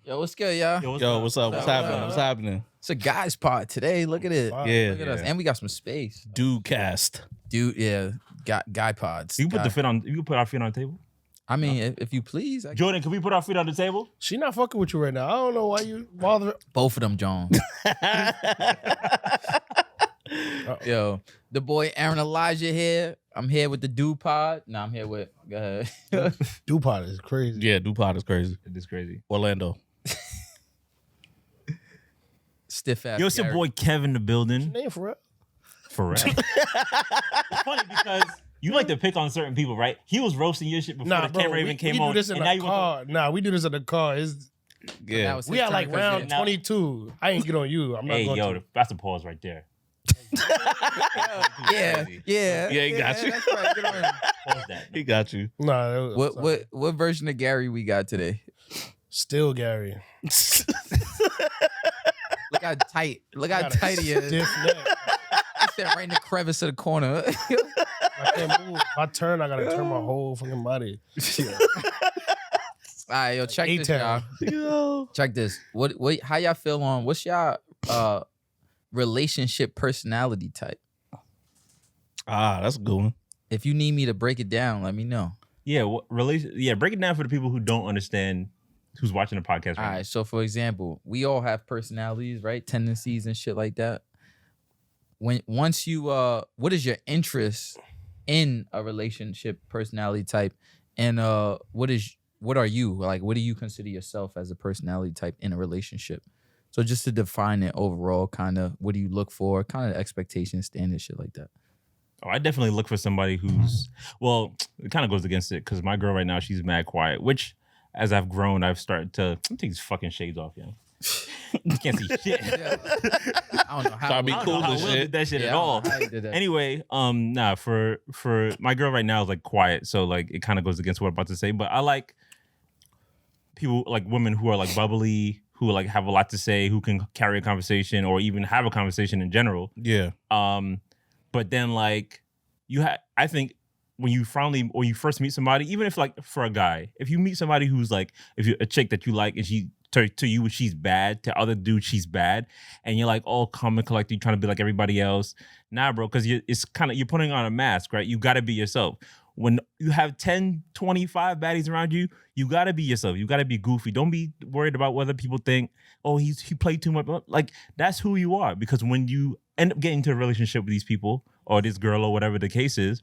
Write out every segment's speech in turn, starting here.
Yo, what's good, y'all? Yo, what's up? What's happening? What's happening? It's a guys pod today. Look at it. Yeah. Look at us. And we got some space. Dude cast. Dude, yeah. Guy pods. You put the fit on. You can put our feet on the table. I mean, if you please. Jordan, can we put our feet on the table? She not fucking with you right now. I don't know why you bother. Both of them, Jones. Yo, the boy Aaron Elijah here. I'm here with the Dude pod. No, I'm here with. Go ahead. Dupont is crazy. Yeah, DuPont is crazy. It is crazy. Orlando. Stiff ass. Yo, it's your boy Kevin in the building. Name for real. For real. It's funny because you like to pick on certain people, right? He was roasting your shit before the camera even came on. We do this in the car. We do this in the car. Yeah. We are like round 22. I ain't get on you. I'm not Hey, going yo, to. that's a pause right there. Yeah. Yeah, he got you. That's right. Get on him. Pause that. He got you. Nah, What version of Gary we got today? Still Gary. Look how tight. Look how tight he is. Stiff neck. He sat right in the crevice of the corner. I can't move. If I turn, I gotta turn my whole fucking body. All right, yo, check this, y'all. Yo. Check this. What? How y'all feel on? What's y'all relationship personality type? That's a good one. If you need me to break it down, let me know. Yeah, break it down for the people who don't understand who's watching the podcast All right right. So, for example, we all have personalities, right? Tendencies and shit like that. Once you what is your interest in a relationship personality type, and what are you like? What do you consider yourself as a personality type in a relationship? So just to define it overall, kind of what do you look for? Kind of expectations, standards, shit like that. Oh, I definitely look for somebody who's, well, it kind of goes against it because my girl right now, she's mad quiet, which as I've grown, I've started to take these fucking shades off, yo. You can't see shit. I don't know how. Try to be cool and shit. Did that shit Yeah, at I all. don't know how you did that. Anyway, for my girl right now is like quiet, so like it kind of goes against what I'm about to say, but I like people, like women who are like bubbly, who like have a lot to say, who can carry a conversation or even have a conversation in general. Yeah. But then like I think when you first meet somebody, even if like for a guy, if you meet somebody who's like, if you're a chick that you like and she to you she's bad, to other dudes she's bad, and you're like all calm and collected, trying to be like everybody else. Nah, bro, because you're putting on a mask, right? You got to be yourself. When you have 10, 25 baddies around you, you got to be yourself. You got to be goofy. Don't be worried about whether people think, oh, he played too much. Like, that's who you are. Because when you end up getting into a relationship with these people or this girl or whatever the case is,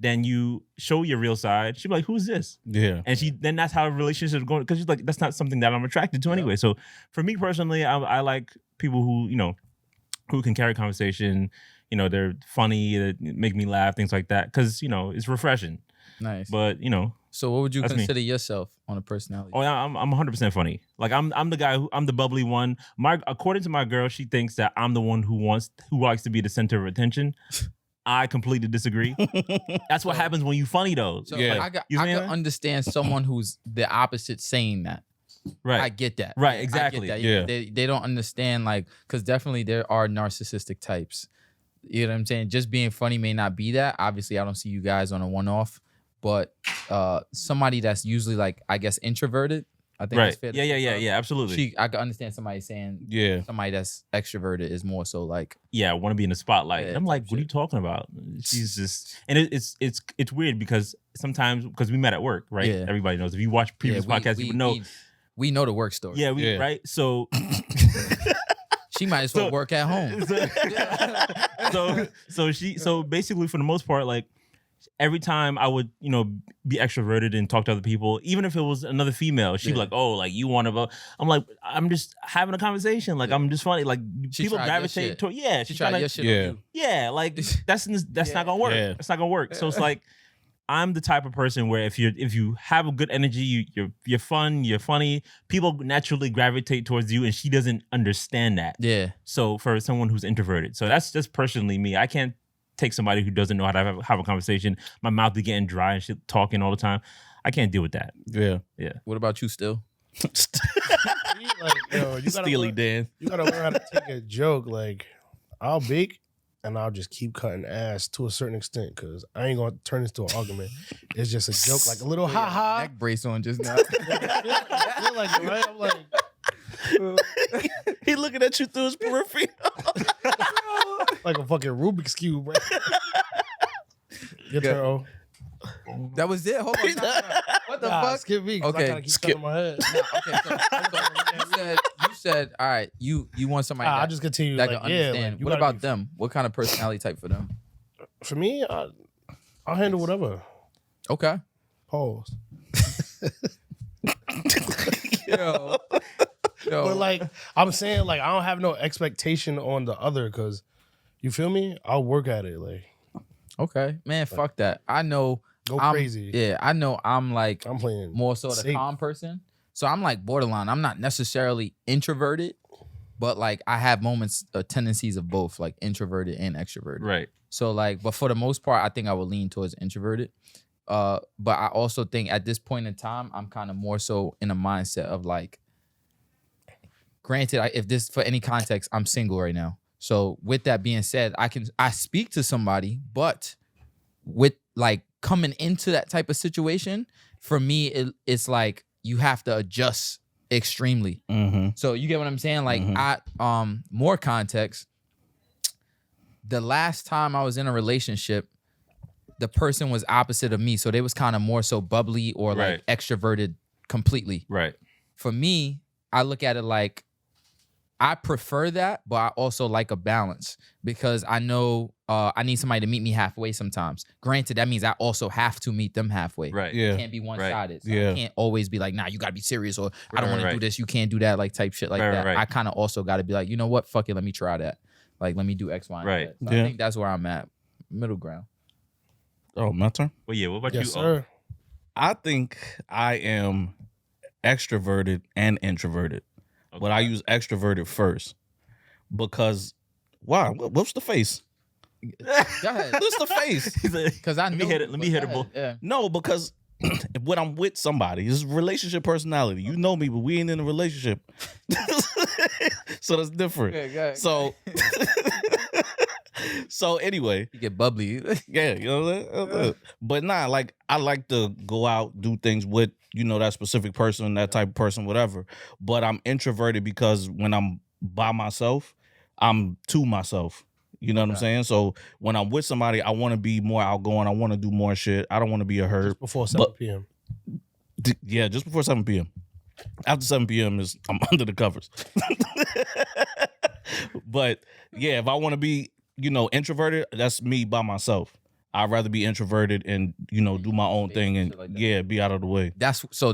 then you show your real side. She'll be like, who's this? Yeah. And then that's how a relationship is going. Because she's like, that's not something that I'm attracted to anyway. So for me personally, I like people who, who can carry conversation. They're funny, they make me laugh, things like that. Because, it's refreshing. Nice. But, So what would you that's consider yourself on a personality? oh, yeah, I'm 100% funny. Like I'm the guy I'm the bubbly one. According to my girl, she thinks that I'm the one who likes to be the center of attention. I completely disagree. That's what happens when you funny though. So Yeah. I You can see that? understand someone who's the opposite saying that. Right. I get that. Right, I exactly. get that. Yeah. They don't understand, like, because definitely there are narcissistic types. You know what I'm saying? Just being funny may not be that. Obviously, I don't see you guys on a one-off, but somebody that's usually like, I guess, introverted. I think Right. that's fair. to say. Yeah, absolutely. I can understand somebody saying Yeah. somebody that's extroverted is more so like, Yeah, I want to be in the spotlight. Yeah, And I'm like, type what are you shit. talking about? She's just, and it's weird because sometimes, because we met at work, right? Yeah. Everybody knows. If you watch previous podcasts, you would know. We know the work story. Yeah, Yeah. right? So, She might as well So- work at home. so basically for the most part, like every time I would, be extroverted and talk to other people, even if it was another female, she'd be Yeah. like, oh, like you want to, I'm like, I'm just having a conversation. Like, I'm just funny. Like She people tried your gravitate shit. toward, yeah. She She's tried trying your to, shit Yeah. on you. yeah, like that's Yeah. not gonna work. Yeah. It's not gonna work. So it's like, I'm the type of person where if you have a good energy, you're fun, you're funny, people naturally gravitate towards you, and she doesn't understand that. Yeah. So for someone who's introverted, so that's just personally me. I can't take somebody who doesn't know how to have a conversation. My mouth is getting dry and shit, talking all the time. I can't deal with that. Yeah. What about you, Still? Like, yo, Steely Dan. You gotta learn how to take a joke. Like, I'll bake and I'll just keep cutting ass to a certain extent because I ain't gonna turn this to an argument. It's just a joke, like a little ha ha. Neck brace on just now. Feel like it, right? I'm like, He looking at you through his periphery. Like a fucking Rubik's Cube, bro. Your turn, O. That was it. Hold on. What the Nah, fuck? skip me. 'Cause Okay, I gotta keep stuff in my head. Okay, so you said, all right, you want somebody I that, just continue. that Like, can yeah. understand. Like, you What gotta about be- them? What kind of personality type for them? For me, I'll handle whatever. Okay. Pause. Yo. But like I'm saying, like I don't have no expectation on the other because you feel me? I'll work at it. Like Okay, man, fuck that. I know. go I'm crazy. Yeah, I know. I'm like I'm playing more so the safe. calm person. So I'm like borderline. I'm not necessarily introverted, but like I have moments, tendencies of both, like introverted and extroverted. Right. So like, but for the most part, I think I would lean towards introverted. But I also think at this point in time, I'm kind of more so in a mindset of like, granted, if this for any context, I'm single right now. So with that being said, I speak to somebody, but with like coming into that type of situation, for me, it's like you have to adjust extremely. Mm-hmm. So you get what I'm saying? Like Mhm. more context. The last time I was in a relationship, the person was opposite of me. So they was kind of more so bubbly or like extroverted completely. Right. For me, I look at it like I prefer that, but I also like a balance because I know I need somebody to meet me halfway sometimes. Granted, that means I also have to meet them halfway. Right. Yeah. It can't be one-sided. So Yeah. I can't always be like, nah, you gotta be serious, or I don't Right, want to right. do this, you can't do that, like type shit like Right, that. right. I kind of also gotta be like, you know what? Fuck it, let me try that. Like, let me do X, Y, and Right. Z. So Yeah. I think that's where I'm at. Middle ground. Oh, my turn. Well, yeah. What about Yes, you? sir. I think I am extroverted and introverted, Oh, but I use extroverted first because why? What's the face? Go ahead. What's the face? Because I Let me know hit it. you, Let but me hit go it, boy. ahead. Yeah. No, because when I'm with somebody, it's relationship personality. You know me, but we ain't in a relationship, so that's different. Okay, go ahead. So, so anyway, You get bubbly. yeah, you know what I'm saying? But nah, like I like to go out, do things with, you know, that specific person, that type of person, whatever. But I'm introverted because when I'm by myself, I'm to myself. You know what I'm Okay. saying? So when I'm with somebody, I want to be more outgoing. I want to do more shit. I don't want to be a herd. Just before 7 But- p.m. Yeah, just before 7 p.m. After 7 p.m. is I'm under the covers. But yeah, if I want to be, you know, introverted, that's me by myself. I'd rather be introverted and, you know, do my own thing and Shit like that. yeah, be out of the way. That's so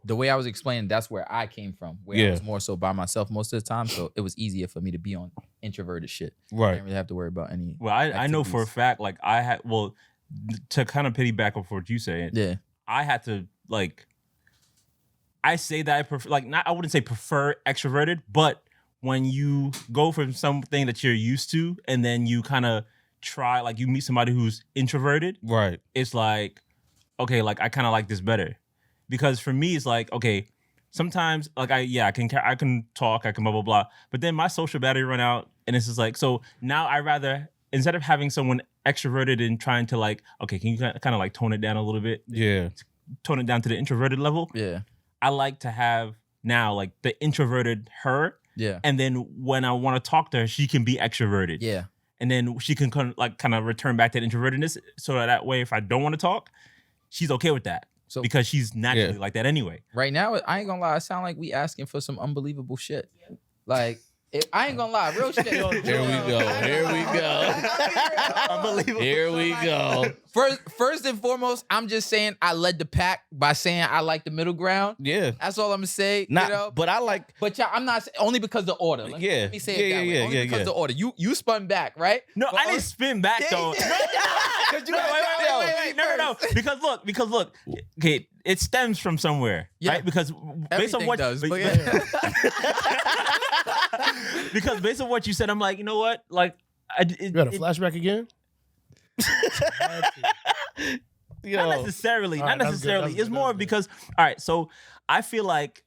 the way I was explaining, that's where I came from. Where I Yeah. was more so by myself most of the time. So it was easier for me to be on introverted shit. I Right. didn't really have to worry about any. Well, I know for a activities. fact, like I had, well, to kind of piggyback off what you saying, Yeah. I had to like, I say that I prefer, like, not, I wouldn't say prefer extroverted, but when you go from something that you're used to and then you kind of try, like you meet somebody who's introverted, Right. it's like, okay, like I kind of like this better. Because for me, it's like, okay, sometimes like I can talk, I can blah, blah, blah. But then my social battery run out and it's just like, so now I rather, instead of having someone extroverted and trying to like, okay, can you kind of like tone it down a little bit? Yeah. Tone it down to the introverted level. Yeah. I like to have now like the introverted her. Yeah. And then when I want to talk to her, she can be extroverted. Yeah. And then she can kind of return back that introvertedness. So that way, if I don't want to talk, she's okay with that. So Because she's naturally like that anyway. right now, I ain't gonna lie, it sound like we asking for some unbelievable shit. Like, I ain't gonna lie, real shit. Here we go. Here we go. Unbelievable. Here we go. First and foremost, I'm just saying I led the pack by saying I like the middle ground. Yeah. That's all I'm gonna say. Not, you know? but I like, But y'all, I'm not only because the order. Let Yeah. me say Yeah, it that yeah, way. yeah, Only yeah, because yeah. the order. You spun back, right? No, But I didn't spin back though. Because you Wait, no. Because look. Okay, it stems from somewhere, Yeah. right? Because based on Everything what, does, but- but yeah. because based on what you said, I'm like, you know what? Like, You got a flashback again? you not know, necessarily. All Not right, that's good, necessarily. that's It's good, more that's good. because, all right. So I feel like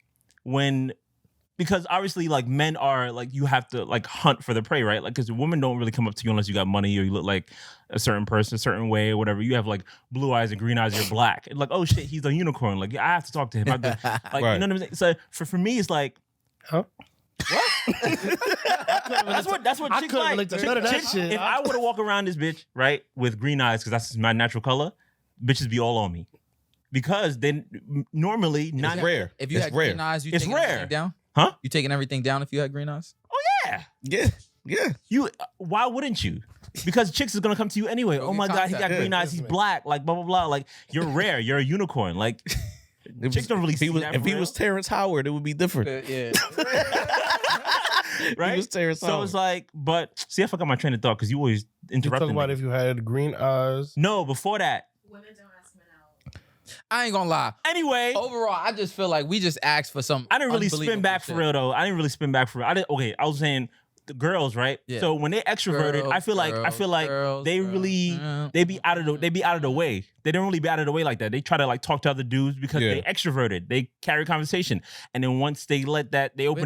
because obviously like men are like you have to like hunt for the prey, right? Like because women don't really come up to you unless you got money or you look like a certain person, a certain way, or whatever. You have like blue eyes and green eyes. You're black. And like, oh shit, he's a unicorn. Like I have to talk to him. I have to, like Right. you know what I'm saying. So for me, it's like Huh? That's what I chicks couldn't like. relate to none of that Chicks- shit. If I were to walk around this bitch, right, with green eyes, because that's my natural color, bitches be all on me. Because then normally not rare. If you It's had rare. green eyes, you It's taking rare. everything down? Huh? You taking everything down if you had green eyes? Yeah. Yeah. You why wouldn't you? Because chicks is gonna come to you anyway. Go Oh get my god, he contact. got green Yeah. eyes, he's black, like blah blah blah. Like you're rare, you're a unicorn. Like chicks don't really If he see was, that if for he real. was Terrence Howard, it would be different. Yeah. right? He was Terrence So Howard. it's like, but see, I forgot my train of thought because you always You interrupt talk me. about if you had green eyes. No, before that. Women don't ask men out. I ain't gonna lie. Anyway, Overall, I just feel like we just asked for some. I didn't really spin unbelievable back for shit. real though. I didn't really spin back for real. I was saying the girls, right? Yeah. So when they extroverted, I feel like they really they be out of the way. They don't really be out of the way like that. They try to like talk to other dudes because Yeah. they extroverted. They carry conversation, and then once they open Where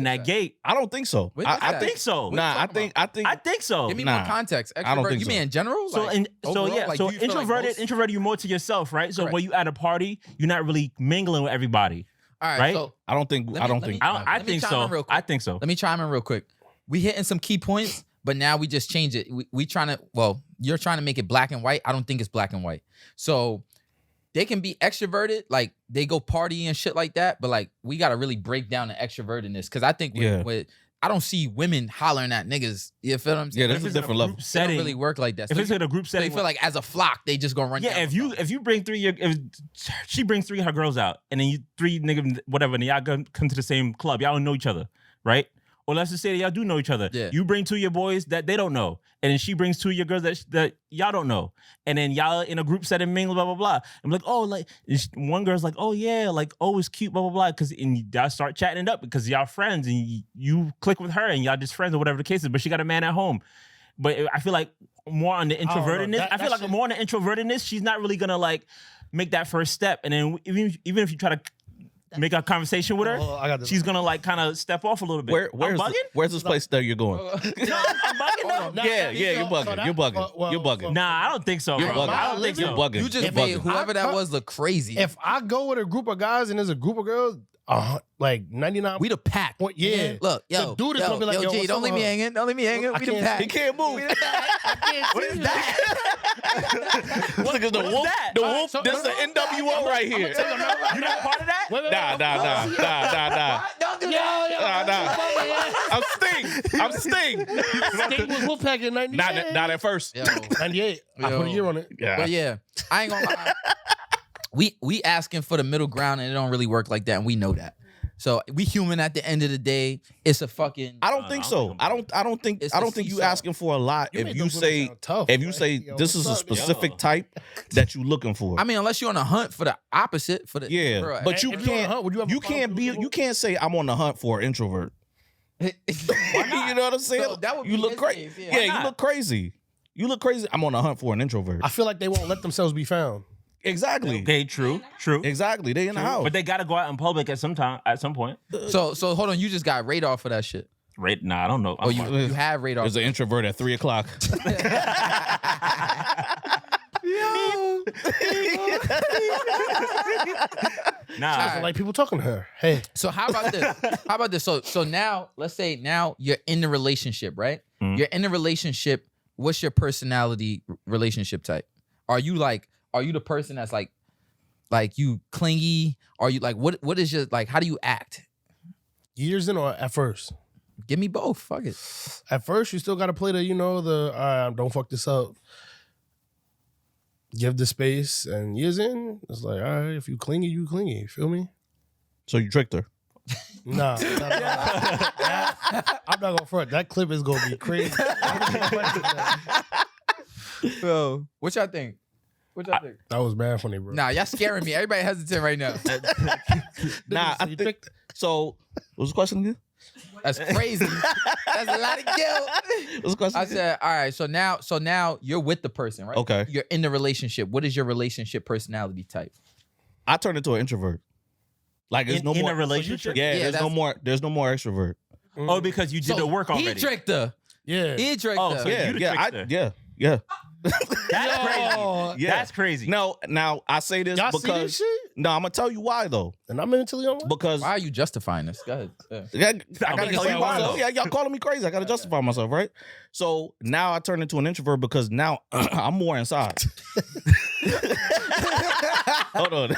that is gate, I don't think so. Where I, is I that? think think so. What Nah, you I talking think I think so. Give me Nah. more context. I don't Extrovert, think you so. mean in general? So Like, and overall? so yeah, Like, so do you feel like introverted, most- introverted, you more to yourself, right? So Correct. when you at a party, you're not really mingling with everybody. All right, right? so I don't think. Let I me- don't let think. me- I Let me think chime so. in real quick. I think so. let me chime in real quick. We hitting some key points, but now we just change it. We trying to. Well, you're trying to make it black and white. I don't think it's black and white. So they can be extroverted, like they go party and shit like that. But like we got to really break down the extrovertedness because I think Yeah. with I don't see women hollering at niggas. You feel what I'm saying? Yeah, If there's a it's in a different level. group They don't setting, really work like that. if So it's you, in a group so you setting, feel like as a flock, they just gonna run. yeah, down on if you bring if she brings three of her girls out, and then you three niggas whatever, and y'all come to the same club, y'all don't know each other, right? Or let's just say that y'all do know each other. Yeah. You bring two of your boys that they don't know, and then she brings two of your girls that y'all don't know, and then y'all in a group setting mingle, blah blah blah. I'm like, oh, like one girl's like, oh yeah, like oh it's cute, blah blah blah, because y'all start chatting it up because y'all friends and you click with her and y'all just friends or whatever the case is. But she got a man at home. But I feel like more on the don't know. introvertedness. That- I feel that like shit- more on the introvertedness. She's not really gonna like make that first step, and then even if you try to make a conversation with her, Oh, I got this. she's gonna like kind of step off a little bit. I'm bugging? Where's this place that you're going? No, I'm bugging. though. Nah, Yeah, I think yeah, so. you're bugging. So that- You're bugging. well, You're bugging. Nah, I don't think so, You're bro. bugging. I don't think You're so. bugging. You just You're made bugging. whoever that was look crazy. If I go with a group of guys and there's a group of girls, like 99. we the pack. Point, yeah. Look, yo, The dude is yo, gonna be like, yo, yo, G, what's don't up leave with me her? hanging. Don't leave me hanging. I We the can't- pack. He can't move. We the pack. What is that? Look at the What is whoop. that? The All right, whoop. so- This is the NWO right here. You not part of that? Wait, wait, Nah. Don't do Yo, that. I'm Sting. I'm Sting. Sting was Wolfpack in 98. Not at first. Yo, 98. I put a Yo. year on it. Yeah. but yeah, I ain't gonna lie. We asking for the middle ground, and it don't really work like that, and we know that. So we human at the end of the day. It's a fucking. I don't think so. I don't think It's I a don't think you seesaw. asking for a lot You if make you those women say sound tough, if you like, say yo, this is a what's up, yo? specific Yo. type that you looking for. I mean, unless you're on a hunt for the opposite, for the Yeah, bro, but you If you're on a can't. hunt, would you have a You problem can't with be. people? You can't say I'm on the hunt for an introvert. Why not? You know what I'm saying? So that would you be look his crazy. case, yeah. Yeah, Why you not? look crazy. You look crazy. I'm on the hunt for an introvert. I feel like they won't let themselves be found. Exactly. Okay, true. Exactly. They in the house. But they gotta go out in public at some point. So hold on, you just got radar for that shit. Right? Nah, I don't know. Oh, you have radar. There's an introvert at 3:00. Yo. Nah. I feel like people talking to her. Hey, So how about this? How about this? So now, let's say now you're in the relationship, right? Mhm. You're in the relationship. What's your personality relationship type? Are you the person that's like you clingy? Are you like what is your like? How do you act? years in or at first? Give me both. Fuck it. At first, you still got to play the, don't fuck this up. Give the space, and years in, it's like, all right, if you clingy, you clingy. Feel me? So you tricked her. Nah. I'm not gonna front. That clip is gonna be crazy. Bro, what y'all think? What y'all think? That was bad funny, bro. Nah, y'all scaring me. Everybody hesitant right now. Nah, I You think tricked- so. What's the question again? That's crazy. That's a lot of guilt. What's the question? I again? said, all right. So now you're with the person, right? Okay. You're in the relationship. What is your relationship personality type? I turned into an introvert. Like there's no in more a relationship. Yeah, Yeah, there's no more extrovert. Oh, because you did the work already. He tricked her. Yeah. He tricked Oh, her. so Yeah, you the yeah, trickster. yeah. That's crazy. Yeah. That's crazy. Now I say this Y'all see because this shit? No, I'm gonna tell you why though. And I'm mentally unwell. Because Why are you justifying this? Go ahead. I I'm gotta gonna tell tell you you why. why. Yeah, y'all calling me crazy. I gotta justify myself, right? So now I turn into an introvert because now I'm more inside. Hold on.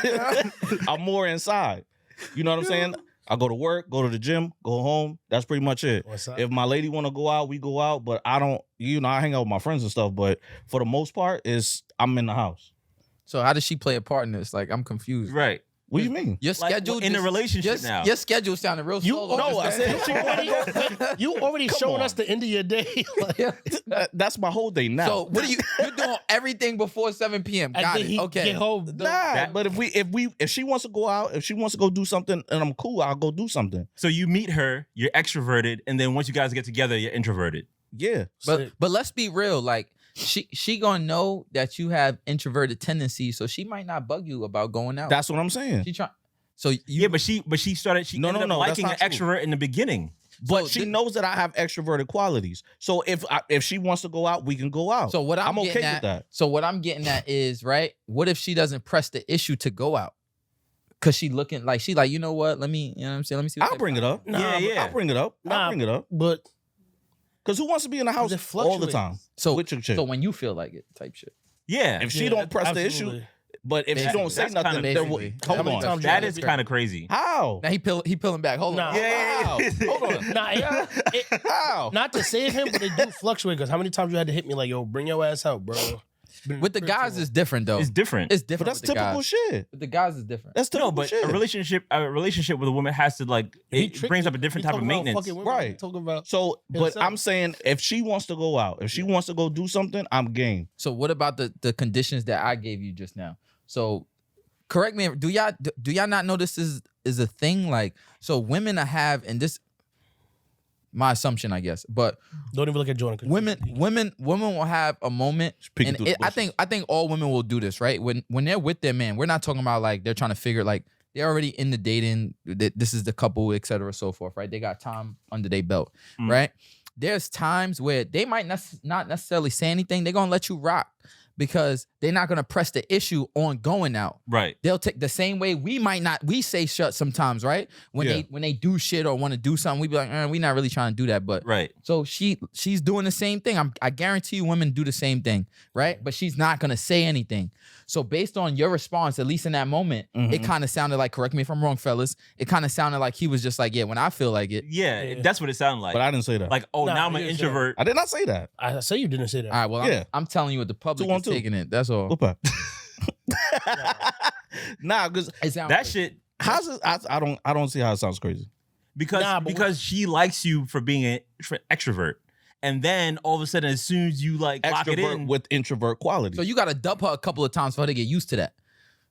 I'm more inside. You know what I'm saying? I go to work, go to the gym, go home. That's pretty much it. What's up? If my lady want to go out, we go out. But I don't, I hang out with my friends and stuff. But for the most part, I'm in the house. So how does she play a part in this? Like, I'm confused. Right. What do you mean? Your Like, schedule in a relationship now. Your schedule sounded real solo. no, I said just she then. You already Come showing on. us the end of your day. Like, That's my whole day now. So what are you're doing everything before 7 p.m. and Got then it. he Okay. get home. Nah, but if she wants to go out, if she wants to go do something, and I'm cool, I'll go do something. So you meet her, you're extroverted, and then once you guys get together, you're introverted. Yeah. But let's be real. Like she gonna know that you have introverted tendencies, so she might not bug you about going out. That's what I'm saying. She try. So you, Yeah, but she ended No, up that's liking an not true. extrovert in the beginning. But So she thi- knows that I have extroverted qualities. So if she wants to go out, we can go out. So what I'm okay getting with at, that. So what I'm getting at is right. What if she doesn't press the issue to go out? Cause she looking like you know what? Let me, you know what I'm saying. Let me see. What I'll bring it up. Nah, Yeah, but- yeah. I'll bring it up. Nah, I'll bring it up. But Because who wants to be in the house it all the fluctuates. time So with your chick? so when you feel like it, type shit. Yeah. If she yeah, don't press the issue, absolutely. but if she Basically. don't say That's nothing, kinda then what? basically. Hold How many on. times That you is gotta kind of crazy. How? Now he pulling back. Hold Nah. on. How? Hold on. Nah, How? not to save him, but they do fluctuate. Because how many times you had to hit me like, yo, bring your ass out, bro. It's been With the pretty guys, long. it's different though. It's different. It's But different. that's with the typical guys. shit. With the guys is different. That's typical No, but shit. a relationship with a woman has to like He it tricked brings you. up a different He type of talking about maintenance. fucking women. Right. He talking about So, but himself. I'm saying if she wants to go out, if she wants to go do something, I'm game. So what about the conditions that I gave you just now? So correct me. Do y'all not know this is a thing? Like, so women have, and this my assumption, I guess, but don't even look at Jordan. 'cause women will have a moment, peeking and through the I bushes. think all women will do this, right? When they're with their man, we're not talking about like they're trying to figure like they're already in the dating. This is the couple, et cetera, so forth, right? They got time under their belt, Mm. right? There's times where they might not necessarily say anything. They're gonna let you rock because they're not gonna press the issue on going out. Right. They'll take the same way we say shut sometimes, right? When Yeah. they do shit or want to do something, we be like, we're not really trying to do that. But Right. so she's doing the same thing. I guarantee you women do the same thing, right? But she's not gonna say anything. So based on your response, at least in that moment, it Mhm. kind of sounded like, correct me if I'm wrong, fellas, it kind of sounded like he was just like, yeah, when I feel like it. Yeah, Yeah. that's what it sounded like. But I didn't say that. Like, oh, Nah, now I'm you an didn't say that. introvert. I did not say that. I say you didn't say that. All right, well, Yeah. I'm telling you what the public is 2-on-2. taking it. That's all. Whoop up. Nah, because It sound That crazy. shit how's it? I don't see how it sounds crazy. because Nah, but because she likes you for being an extrovert, and then all of a sudden, as soon as you like lock it Extrovert in, with introvert qualities. So you got to dub her a couple of times for her to get used to that.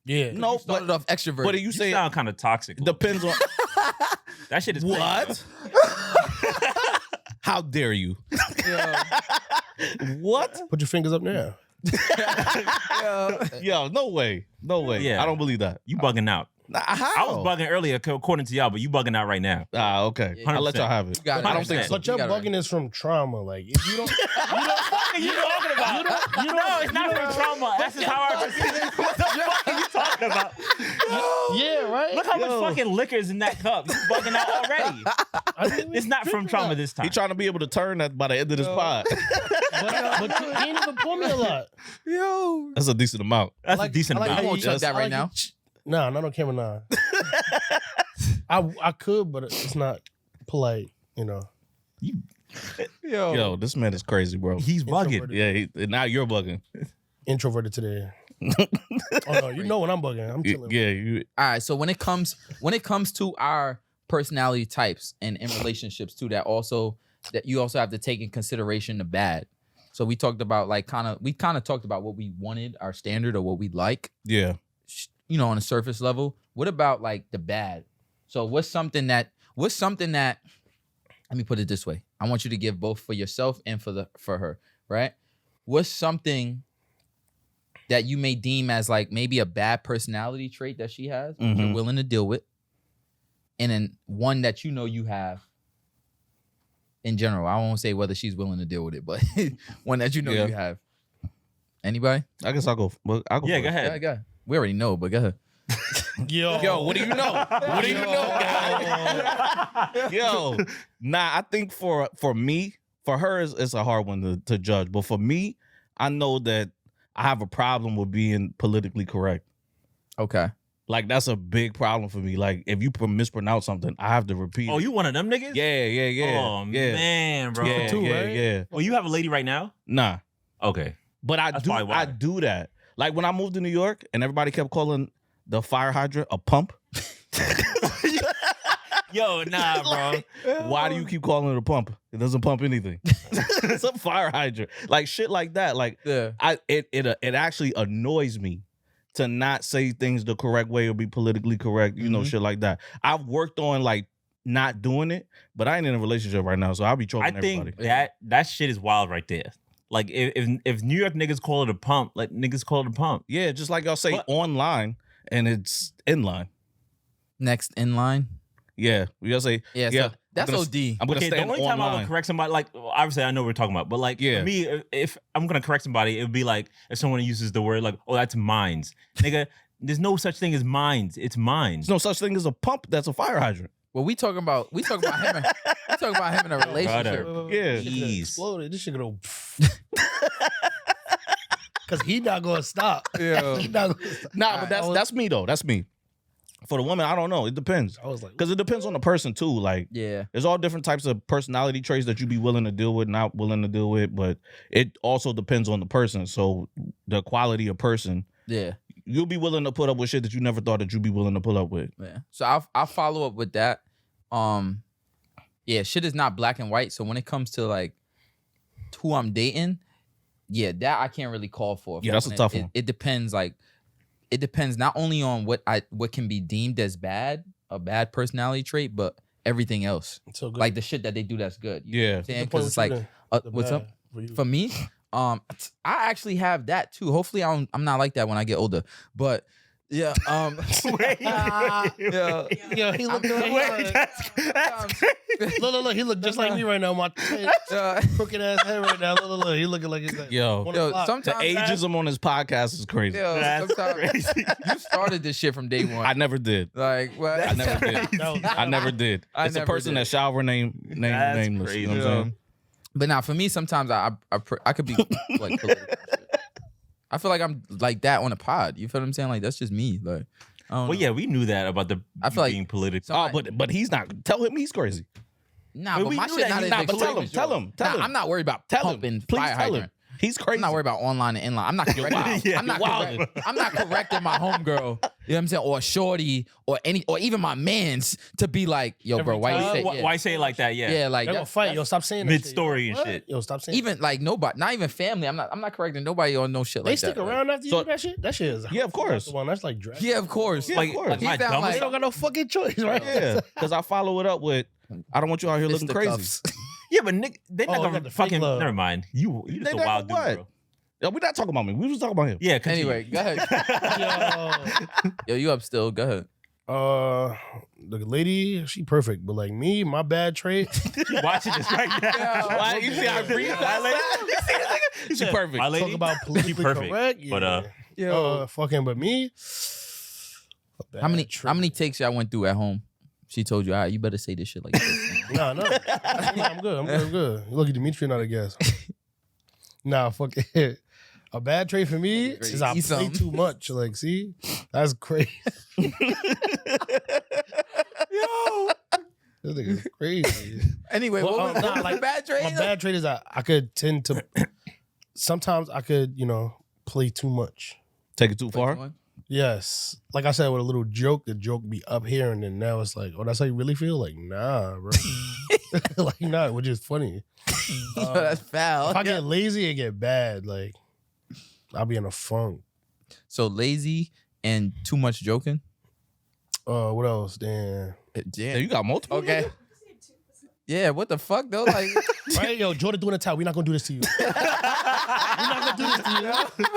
Yeah. no, You started but off extrovert. what do you you say? sound kind of toxic. It depends on That shit is crazy. what. How dare you? What? Put your fingers up now. Yo, no way. No way. Yeah. I don't believe that. You bugging out. How? I was bugging earlier according to y'all, but you bugging out right now. Ah, okay. Yeah. I'll let y'all have it. You got it. I don't think so. But your You got it bugging is from trauma. Like if you don't, What are you talking about? No, it's not from trauma. That's just how I perceive it. What the fuck are you talking about? yeah, right. Look how Yo. much fucking liquor is in that cup. You bugging out already. I think It's not from trauma this time. He trying to be able to turn that by the end of this pod. But you ain't even pour me a lot. Yo. That's a decent amount. That's a decent I like amount. I won't how chug that right now. Nah, not on camera. Nah. I could, but it's not polite. You know. Yo, this man is crazy, bro. He's bugging. Yeah, now you're bugging. Introverted today. Oh no, you know when I'm bugging. I'm chilling. Yeah, you. All right. So when it comes to our personality types and in relationships too, that you also have to take in consideration the bad. So we talked about we kind of talked about what we wanted, our standard, or what we like, Yeah. you know, on a surface level. What about like the bad? So what's something that let me put it this way. I want you to give both for yourself and for her, right? What's something that you may deem as like maybe a bad personality trait that she has, that you're Mhm. willing to deal with, and then one that you know you have in general. I won't say whether she's willing to deal with it, but one that you know Yeah. you have. Anybody? I guess I'll go. Well, I'll go. Yeah, first. go ahead. Yeah, go ahead. We already know, but go ahead. Yo, what do you know? What do you know, guys? Yo, nah, I think for me, for her, it's a hard one to judge. But for me, I know that I have a problem with being politically correct. Okay. Like, that's a big problem for me. Like, if you mispronounce something, I have to repeat Oh, it. you one of them niggas? Yeah. Oh, man, bro. Yeah, Two, yeah, right? yeah. Well, you have a lady right now? Nah. Okay. But That's probably why. I do that. Like, when I moved to New York and everybody kept calling the fire hydrant a pump. Yo, nah, bro. Why do you keep calling it a pump? It doesn't pump anything. It's a fire hydrant. Like, shit like that. Like, Yeah. it actually annoys me to not say things the correct way or be politically correct, you know, shit like that. I've worked on like not doing it, but I ain't in a relationship right now, so I'll be trolling I think everybody. that shit is wild right there. Like if New York niggas call it a pump, like niggas call it a pump. Yeah, just like y'all say What? online and it's inline. Next in line. Yeah, we all say Yeah. yeah. So that's I'm gonna- OD. I'm gonna Okay, the stand only time I would online. correct somebody, like obviously I know what we're talking about, but like Yeah. for me, if I'm gonna correct somebody, it would be like if someone uses the word like, "Oh, that's mines," nigga. There's no such thing as mines. It's mines. There's no such thing as a pump that's a fire hydrant. Well, we talking about him. We talking about him in a relationship. Yeah. This shit Jeez. exploded. This shit gonna. Cause he not gonna stop. Yeah. He not gonna stop. Nah, but that's me though. That's me. For the woman, I don't know. It depends. I was like, Because it depends on the person too. Like, Yeah. there's all different types of personality traits that you be willing to deal with, not willing to deal with, but it also depends on the person. So the quality of person, Yeah. you'll be willing to put up with shit that you never thought that you'd be willing to put up with. Yeah. So I'll follow up with that. Yeah, shit is not black and white. So when it comes to like who I'm dating, yeah, that I can't really call for. Yeah, that's a tough one. It depends. Like, it depends not only on what can be deemed as a bad personality trait, but everything else. so good. Like the shit that they do that's good. You know what Yeah. I'm saying? The point Because it's with like, you then, the what's up? bad for you. For me, I actually have that too. Hopefully, I'm not like that when I get older. But yeah, yeah. Yo, he looked look, he look just like me right now. My crooked ass head right now. Look, he looking like he's like, Yo. on Yo, the clock. The sometimes ageism on this podcast is crazy. That's sometimes crazy. you started this shit from day one. I never did. Like what? I never did. No, I never did. I It's a never person did. that shower nameless. That's You know crazy. what I'm saying? But now for me, sometimes I could be like political. I feel like I'm like that on a pod. You feel what I'm saying? Like that's just me. Like, I don't Well, know. yeah, we knew that about the I feel like being political. So Oh, I- but he's not. Tell him he's crazy. Nah, But but we my knew shit that not he- as nah, but extreme tell him, as tell yours. him, tell Nah, him. I'm not worried about Tell pumping him. Please fire tell him. hydrant. He's crazy. I'm not worried about online and inline. I'm not correcting. wild. Yeah, I'm not you're wild. correct, I'm not correcting my homegirl. You know what I'm saying? Or a shorty, or even my man's to be like, yo, bro, Every why you time? say Why say it like that? Yeah. yeah, like They're gonna that's- fight. Yo, stop saying that shit. Mid-story and What? shit. Yo, stop saying. even like nobody, not even family. I'm not correcting nobody on no shit they like stick that. around after you So- do that shit. That shit is Yeah, of course. the one that's like drag. Yeah, of course. Yeah, Like, of course. like my He sound dumbest. They don't got no fucking choice, right? Yeah, because I follow it up with, I don't want you out here looking crazy. Fisticuffs. Yeah, but Nick, they're Oh, not you gonna got the fake fucking. love. Never mind. You just They a never wild dude, what? bro. Yo, we're not talking about me. We was talking about him. Yeah. Continue. Anyway, go ahead. Yo, you up still? Go ahead. The lady, she perfect, but like me, my bad trait. You watching this right now? Why? You see how I breathe past that? He She said, perfect. My lady, Talk about she politically perfect. correct. Yeah. But Fucking, but me. How many takes y'all went through at home? She told you, all right, you better say this shit like this. No. I'm good. I'm good. Lucky Dimitri not a guest. Nah, fuck it. A bad trait for me is I Eat play something. too much. Like, see, that's crazy. Yo, This nigga's crazy. Anyway, Well, what was, nah, what was like, the bad trait? My bad trait is I could tend to. Sometimes I could, play too much. Take it too far. Yes, like I said, with a little joke, the joke be up here, and then now it's like, oh, that's how you really feel? Like, nah, bro. Like, nah, which is funny. Yo, that's foul. If I get lazy, it get bad. Like, I'll be in a funk. So lazy and too much joking. What else? Damn. Yeah, you got multiple. Okay. nigga? Yeah, what the fuck though? Like, Right? Yo, Jordan doing a towel. We're not gonna do this to you. We're not gonna do this to you.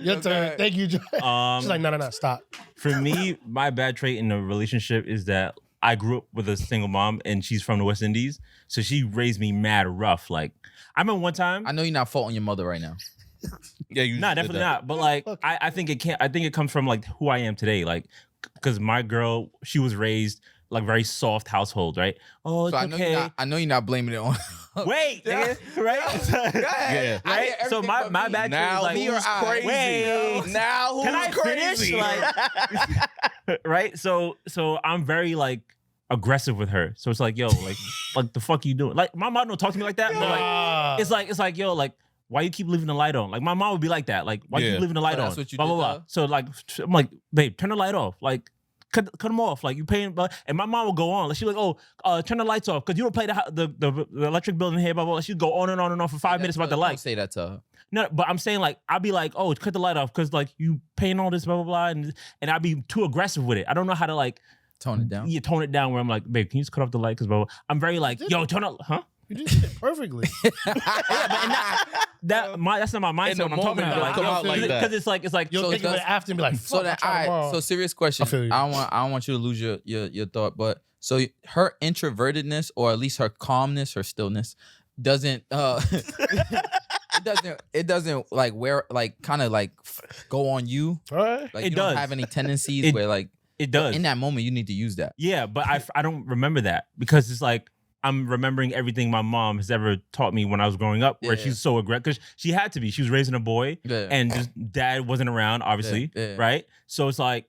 Your turn. Thank you, Jordan. She's like, no, stop. for me, my bad trait in a relationship is that I grew up with a single mom and she's from the West Indies, so she raised me mad rough. Like, I remember one time. I know you're not faulting your mother right now. Yeah, you. Nah, did definitely that. not. But like, I think it can't. I think it comes from like who I am today. Like, because my girl, she was raised like very soft household, right? Oh, it's So I know okay. I know you're not blaming it on. Wait, nigga, right? Go ahead. I Right? hear So everything my but my me. bad Now like, me or who's I? crazy? Wait. Now who's Can I crazy? finish? Like, right? So I'm very like aggressive with her. So it's like, yo, like the fuck you doing? Like my mom don't talk to me like that. But like it's like, yo, like why you keep leaving the light on? Like my mom would be like that. Like why you Yeah. keep leaving the light Oh, on? that's what you blah, did, blah, blah. though? So like I'm like, babe, turn the light off. Like cut them off. Like you paying, and my mom will go on. Like she's like, oh, turn the lights off because you don't pay the electric bill in here. Blah blah. Blah. She'd go on and on and on for 5 minutes about the Don't light. say that to her. No, but I'm saying like I'll be like, oh, cut the light off because like you paying all this blah blah blah, and I'll be too aggressive with it. I don't know how to like Tone it down. tone it down. Where I'm like, babe, can you just cut off the light? Because blah, blah. I'm very like, yo, turn up, huh? You just did it perfectly. That's not my mindset. the When I'm talking moment, about it'll like, come out like that. because it's like You'll So think of does- it after and be like, fuck, So that I'll try tomorrow. so serious question. I feel you. I don't want you to lose your thought, but so her introvertedness or at least her calmness, her stillness doesn't it doesn't like where like kind of like go on you. All right. Like It you don't does. have any tendencies It- where like it does. in that moment you need to use that. Yeah, but I don't remember that because it's like I'm remembering everything my mom has ever taught me when I was growing up, where Yeah. she's so aggressive because she had to be. She was raising a boy, Yeah. and just dad wasn't around, obviously, Yeah, yeah. right? So it's like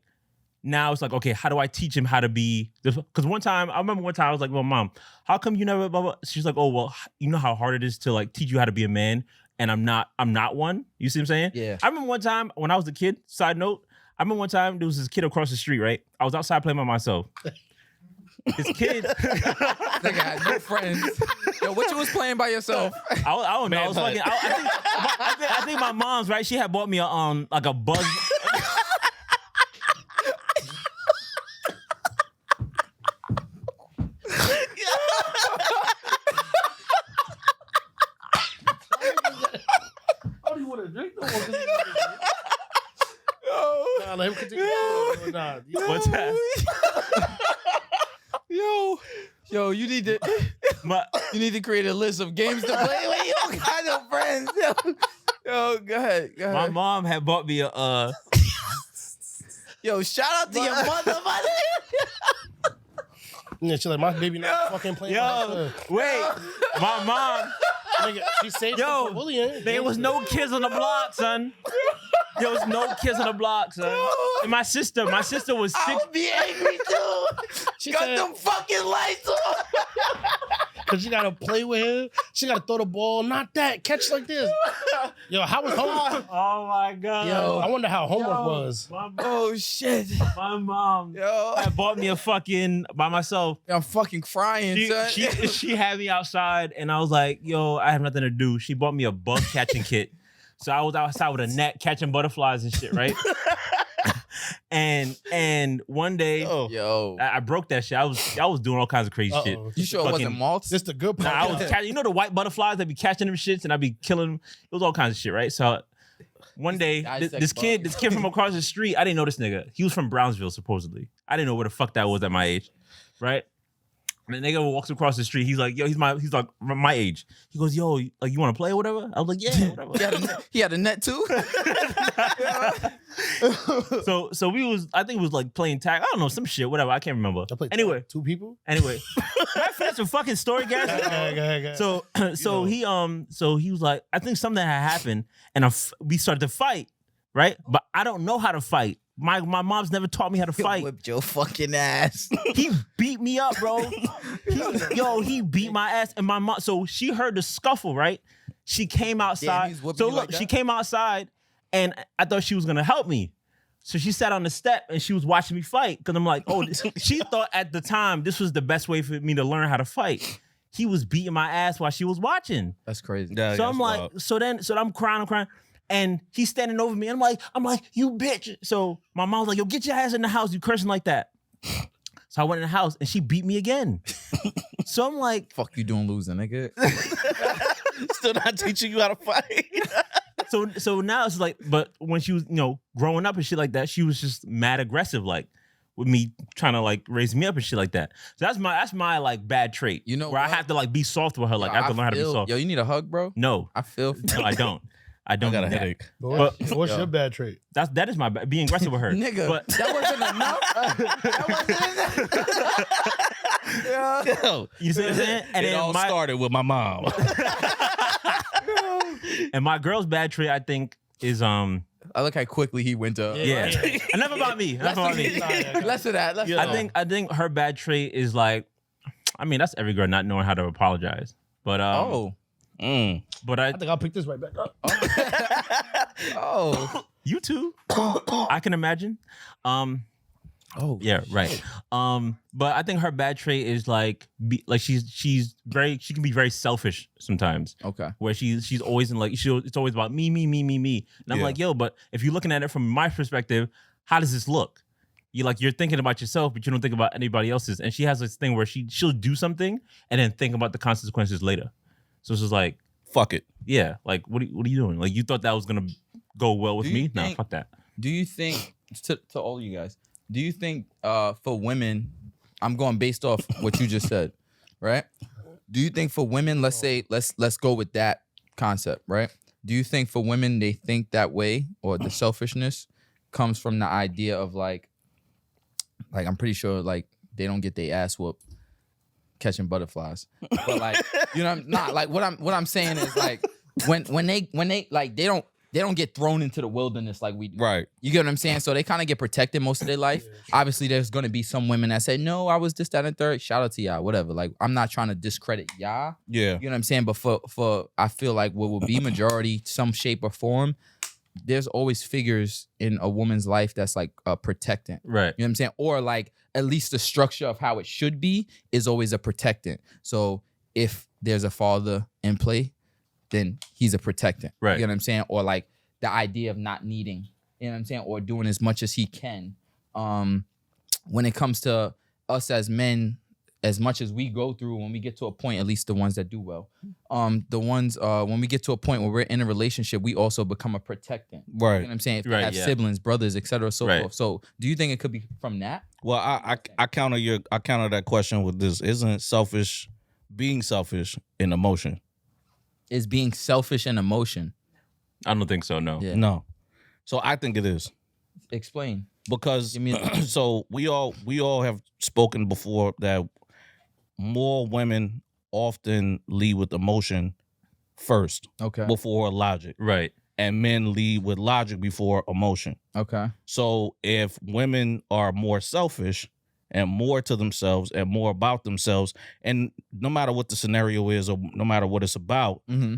now it's like, okay, how do I teach him how to be? Because one time I remember I was like, well, mom, how come you never? Blah, blah? She's like, oh, well, you know how hard it is to like teach you how to be a man, and I'm not one. You see what I'm saying? Yeah. I remember one time when I was a kid. Side note. I remember one time there was this kid across the street, right? I was outside playing by myself. This kid, Nigga had no friends. Yo, what you was playing by yourself? I don't know. I was Manhunt. fucking. I think my mom's right. She had bought me a like a bug. I don't even want to drink no more. Nah, let him continue. Nah, What's that? Yo, you need to you need to create a list of games to play when you don't got no friends. Yo, go ahead. My mom had bought me a. Yo, shout out to your mother, my nigga. Yeah, she's like, my baby not fucking playing. Yo, wait, my mom. Nigga, she saved Yo, from bullying. There was no kids on the block, son. There was no kids on the block, son. And my sister was I 6. would be angry too. She Got said- them fucking lights on. Cause she gotta play with him. She gotta throw the ball. Not that. Catch like this. Yo, how was homework? Oh my god. Yo. I wonder how homework was. Oh shit. My mom Yo, had bought me a fucking by myself. I'm fucking crying, son. She had me outside and I was like, yo, I have nothing to do. She bought me a bug catching kit. So I was outside with a net catching butterflies and shit, right? and one day Yo, I broke that shit. I was doing all kinds of crazy shit. Uh-oh. you sure it fucking- wasn't malts? This the good Nah, part. I was catching, you know the white butterflies that be catching them shits and I be killing them. It was all kinds of shit, right? So one day, Dissect this kid from across the street, I didn't know this nigga. He was from Brownsville, supposedly. I didn't know where the fuck that was at my age, right? And the nigga walks across the street. He's like, yo, he's like my age. He goes, yo, like you want to play or whatever? I was like, yeah, whatever. He had a net too. So we was, I think it was like playing tag. I don't know, some shit, whatever. I can't remember. I played Anyway, two people. can I finish the fucking story, guys? Go ahead. So he was like, I think something had happened, and we started to fight, right? But I don't know how to fight. My mom's never taught me how to fight. Whipped your fucking ass. He beat me up, bro. He beat my ass, and my mom. So she heard the scuffle, right? She came outside. he's whooping So you look, like that? she came outside, and I thought she was gonna help me. So she sat on the step and she was watching me fight because I'm like, oh, she thought at the time this was the best way for me to learn how to fight. He was beating my ass while she was watching. That's crazy. So I'm like, so I'm crying, and he's standing over me. And I'm like, you bitch. So my mom's like, yo, get your ass in the house. You cursing like that. So I went in the house and she beat me again. So I'm like, Fuck you doing losing, nigga. Still not teaching you how to fight. so now it's like, but when she was, growing up and shit like that, she was just mad aggressive, like with me trying to like raise me up and shit like that. So that's my like bad trait. You know where I what? have to like be soft with her. Like I have to learn how to be soft. Yo, you need a hug, bro? No, I feel. no, I don't. I don't got a do that. headache. But what's Yo. your bad trait? That is my being aggressive with her. Nigga, But that wasn't enough. That wasn't Yo, you see what I'm saying? And it then all started with my mom. and my girl's bad trait, I think, is I look how quickly he went to. yeah. Enough about me. Enough about me. Less of that. Less of that. I think her bad trait is like, I mean, that's every girl not knowing how to apologize. But but I think I'll pick this right back up. Oh. you too. I can imagine. Oh. Yeah, right. But I think her bad trait is like she can be very selfish sometimes. Okay. Where she's always in like it's always about me. And I'm Yeah. like, yo, but if you're looking at it from my perspective, how does this look? You're thinking about yourself, but you don't think about anybody else's. And she has this thing where she'll do something and then think about the consequences later. So it's just like, Fuck it. yeah, like what are you doing? Like you thought that was gonna go well with Do me? you No, think- fuck that. Do you think to all you guys? Do you think for women? I'm going based off what you just said, right? Do you think for women, let's say let's go with that concept, right? Do you think for women they think that way, or the selfishness comes from the idea of like I'm pretty sure like they don't get their ass whooped catching butterflies, but like you know not like what I'm saying is like when they like they don't get thrown into the wilderness like we do. Right. You get what I'm saying? So they kind of get protected most of their life. Obviously, there's going to be some women that say, no, I was this, that, and third. Shout out to y'all, whatever. Like, I'm not trying to discredit y'all. Yeah. You know what I'm saying? But for I feel like what will be majority, some shape or form, there's always figures in a woman's life that's like a protectant. Right. You know what I'm saying? Or like at least the structure of how it should be is always a protectant. So if there's a father in play, then he's a protectant. Right. You know what I'm saying? Or like the idea of not needing, you know what I'm saying? Or doing as much as he can. When it comes to us as men, as much as we go through, when we get to a point, at least the ones that do well, the ones when we get to a point where we're in a relationship, we also become a protectant. You know Right. what I'm saying? If they Right, have yeah. siblings, brothers, et cetera, so Right. forth. So do you think it could be from that? Well, I counter that question with this. Isn't being selfish an emotion? Is being selfish an emotion? I don't think so. No. Yeah. No. So I think it is. Explain. Because Give me a- so we all have spoken before that more women often lead with emotion first Okay. before logic, Right. and men lead with logic before emotion. Okay. So if women are more selfish and more to themselves and more about themselves, and no matter what the scenario is or no matter what it's about, Mm-hmm.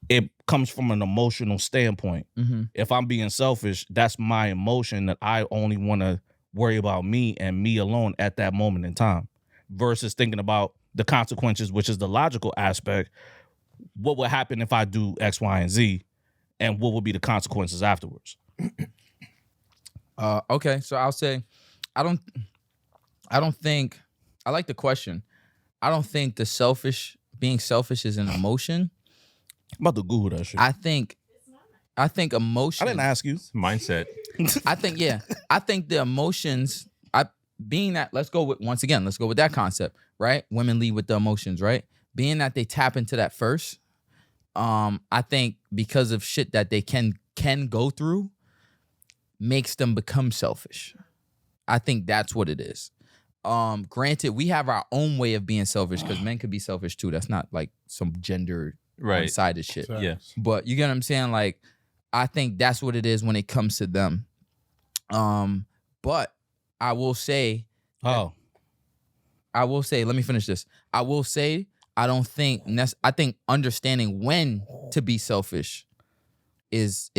it comes from an emotional standpoint. Mm-hmm. If I'm being selfish, that's my emotion that I only want to worry about me and me alone at that moment in time versus thinking about the consequences, which is the logical aspect. What would happen if I do X, Y, and Z, and what would be the consequences afterwards? Okay. So I'll say, I don't think, I like the question. I don't think being selfish is an emotion. I'm about to Google that shit. I think emotion. I didn't ask you. Mindset. I think the emotions. Let's go with that concept, right? Women lead with the emotions, right? Being that they tap into that first, I think because of shit that they can go through, makes them become selfish. I think that's what it is. Granted, we have our own way of being selfish because men could be selfish too. That's not like some gender Right. one-sided shit. Yeah. But you get what I'm saying? Like, I think that's what it is when it comes to them. But I will say, Oh, let me finish this. I will say, I think understanding when to be selfish is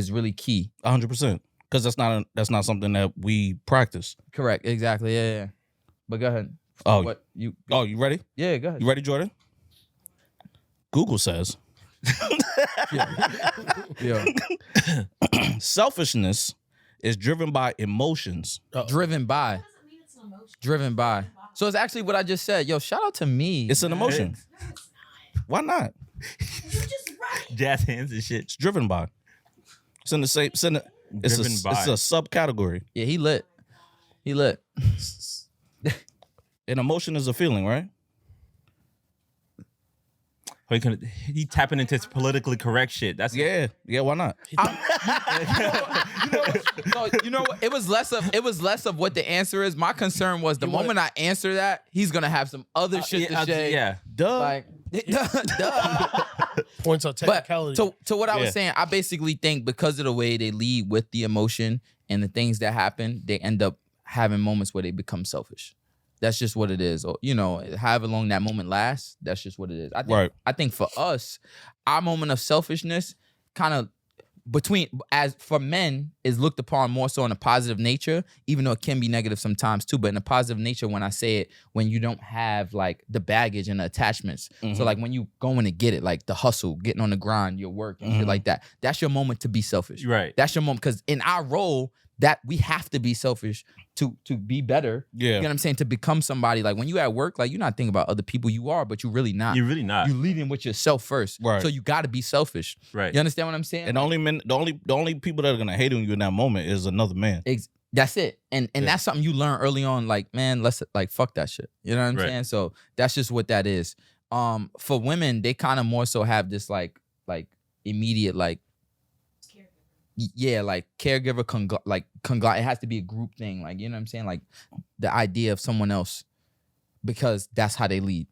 really key. 100%. Because that's not something that we practice. Correct. Exactly. Yeah. But go ahead. Oh, What you? oh, you ready? Yeah. Go ahead. You ready, Jordan? Google says Yeah. selfishness is driven by emotions. Driven by. Doesn't mean it's an emotion. Driven by. So it's actually what I just said. Yo, shout out to me. It's an emotion. Why not? You're just right. Jazz hands and shit. It's driven by. It's in the same. It's Driven by. It's a subcategory. Yeah, he lit. He lit. An emotion is a feeling, right? He tapping into his politically correct shit. That's Yeah, why not? You know what? It was less of what the answer is. My concern was the moment I answer that, he's gonna have some other shit to say. Yeah. Duh. Like, duh. Points on But technicality. to what I was Yeah. saying, I basically think because of the way they lead with the emotion and the things that happen, they end up having moments where they become selfish. That's just what it is. Or, however long that moment lasts, that's just what it is. I think for us, our moment of selfishness kind of as for men is looked upon more so in a positive nature, even though it can be negative sometimes too. But in a positive nature, when I say it, when you don't have like the baggage and the attachments. So like when you going to get it, like the hustle, getting on the grind, your work and shit like that. That's your moment to be selfish. Right. That's your moment because in our role, that we have to be selfish to be better. Yeah. You know what I'm saying? To become somebody. Like when you at work, like you're not thinking about other people you are, but you're really not. You're really not. You're leading with yourself first. Right. So you got to be selfish. Right. You understand what I'm saying? And the only people that are gonna hate on you in that moment is another man. That's it. And Yeah. that's something you learn early on. Like, man, let's like fuck that shit. You know what I'm Right. saying? So that's just what that is. For women, they kind of more so have this like immediate like like caregiver it has to be a group thing. Like, you know what I'm saying? Like the idea of someone else because that's how they lead.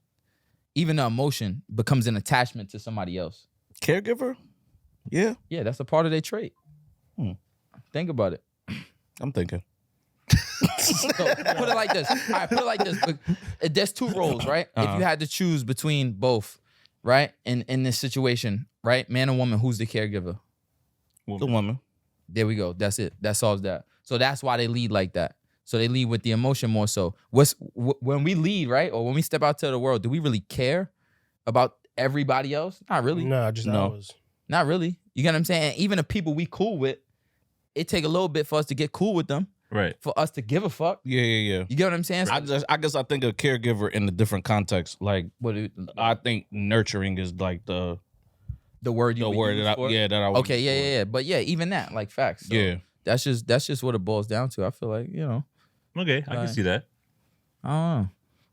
Even the emotion becomes an attachment to somebody else. Caregiver? Yeah, Yeah, that's a part of their trait. Think about it. I'm thinking. So put it like this. All right, put it like this. There's two roles, right? If you had to choose between both, right? In this situation, right? Man and woman, who's the caregiver? The woman. There we go. That's it. That solves that. So that's why they lead like that. So they lead with the emotion more so. When we lead, right? Or when we step out to the world, do we really care about everybody else? Not really. Nah, just No. ours. Not really. You get what I'm saying? And even the people we cool with, it take a little bit for us to get cool with them, Right. for us to give a fuck. Yeah. You get what I'm saying? So, I guess I think of caregiver in a different context. Like I think nurturing is like the word you would word use that for it? I would Okay, use for it. yeah. But yeah, even that, like facts. So Yeah. That's just what it boils down to. I feel like, Okay, I can see that. I don't know.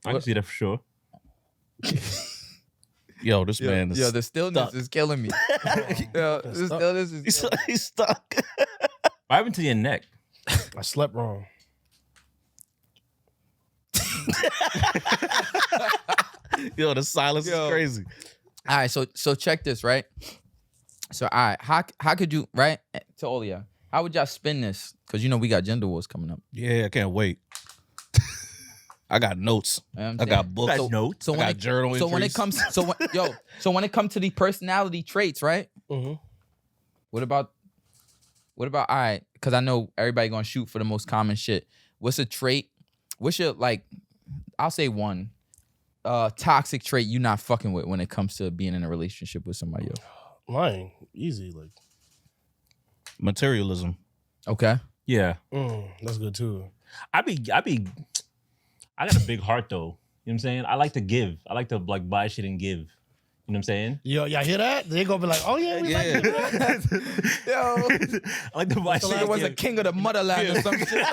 I can see that for sure. Yo, this man is the stillness is killing me. Yo, the stillness is he's stuck. What happened to your neck? I slept wrong. Yo, the silence Yo. is crazy. All right, so check this, right? So all right, how could you, right? To all of y'all, how would y'all spin this? Because we got gender wars coming up. Yeah, I can't wait. I got notes. You know what I'm I saying? got books. That's notes. So I when got it, journal so when it entries. comes so when it comes to the personality traits, right? Mm-hmm. What about all right, because I know everybody gonna shoot for the most common shit. What's a trait? What's your I'll say one toxic trait you not fucking with when it comes to being in a relationship with somebody else. Lying. Easy. Like, Materialism. Okay. Yeah. that's good too. I got a big heart though. You know what I'm saying? I like to give. I like to buy shit and give. You know what I'm saying? Yo, y'all hear that? They gonna be like, oh yeah, we like it. Yo, I like to buy shit. nigga and was a give. king of the motherland or some shit.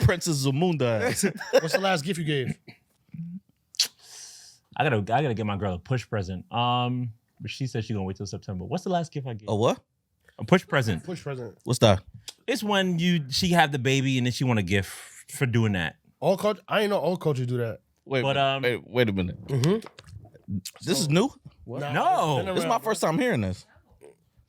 Princess Zamunda. What's the last gift you gave? I gotta get my girl a push present. But she said she's gonna wait till September. What's the last gift I gave? A what? A push present. Push present. What's that? It's when she have the baby and then she want a gift for doing that. All culture. I ain't know all cultures do that. Wait, But, wait a minute. Mm-hmm. This is new? No. This is my first time hearing this.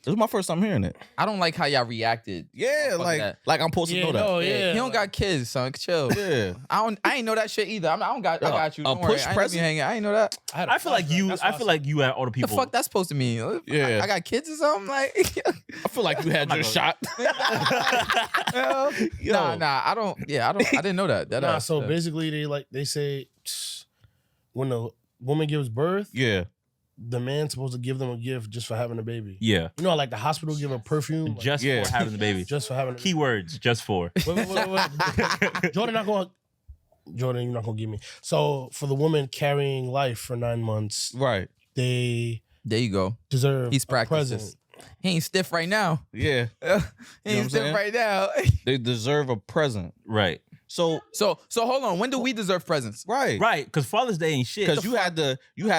This is my first time hearing it. I don't like how y'all reacted. Yeah, Fuck like that. like I'm supposed to Yeah, know that. no, Yeah, yeah. he don't got kids, son. Chill. Yeah. I ain't know that shit either. I got you. A Don't worry. push I ain't present? hanging. I ain't know that. had a I feel like flashback. you. That's I why feel like you at all the The people. fuck that's supposed to mean? Yeah. I got kids or something like. I feel like you had your shot. Yo. Nah. I don't. Yeah, I don't. I didn't know that. Nah, so basically they say when the woman gives birth, Yeah. the man's supposed to give them a gift just for having a baby. Yeah. You know, like the hospital give a perfume like, Just Yeah. for having the baby. just for having a Keywords. Just for. Wait. Jordan you're not gonna give me. So for the woman carrying life for 9 months, Right. they There you go. deserve He's a practicing. present. He ain't stiff right now. Yeah. He know what ain't I'm stiff saying? right now. They deserve a present. Right. So hold on. When do we deserve presents? right. Right, because Father's Day ain't shit. Because you had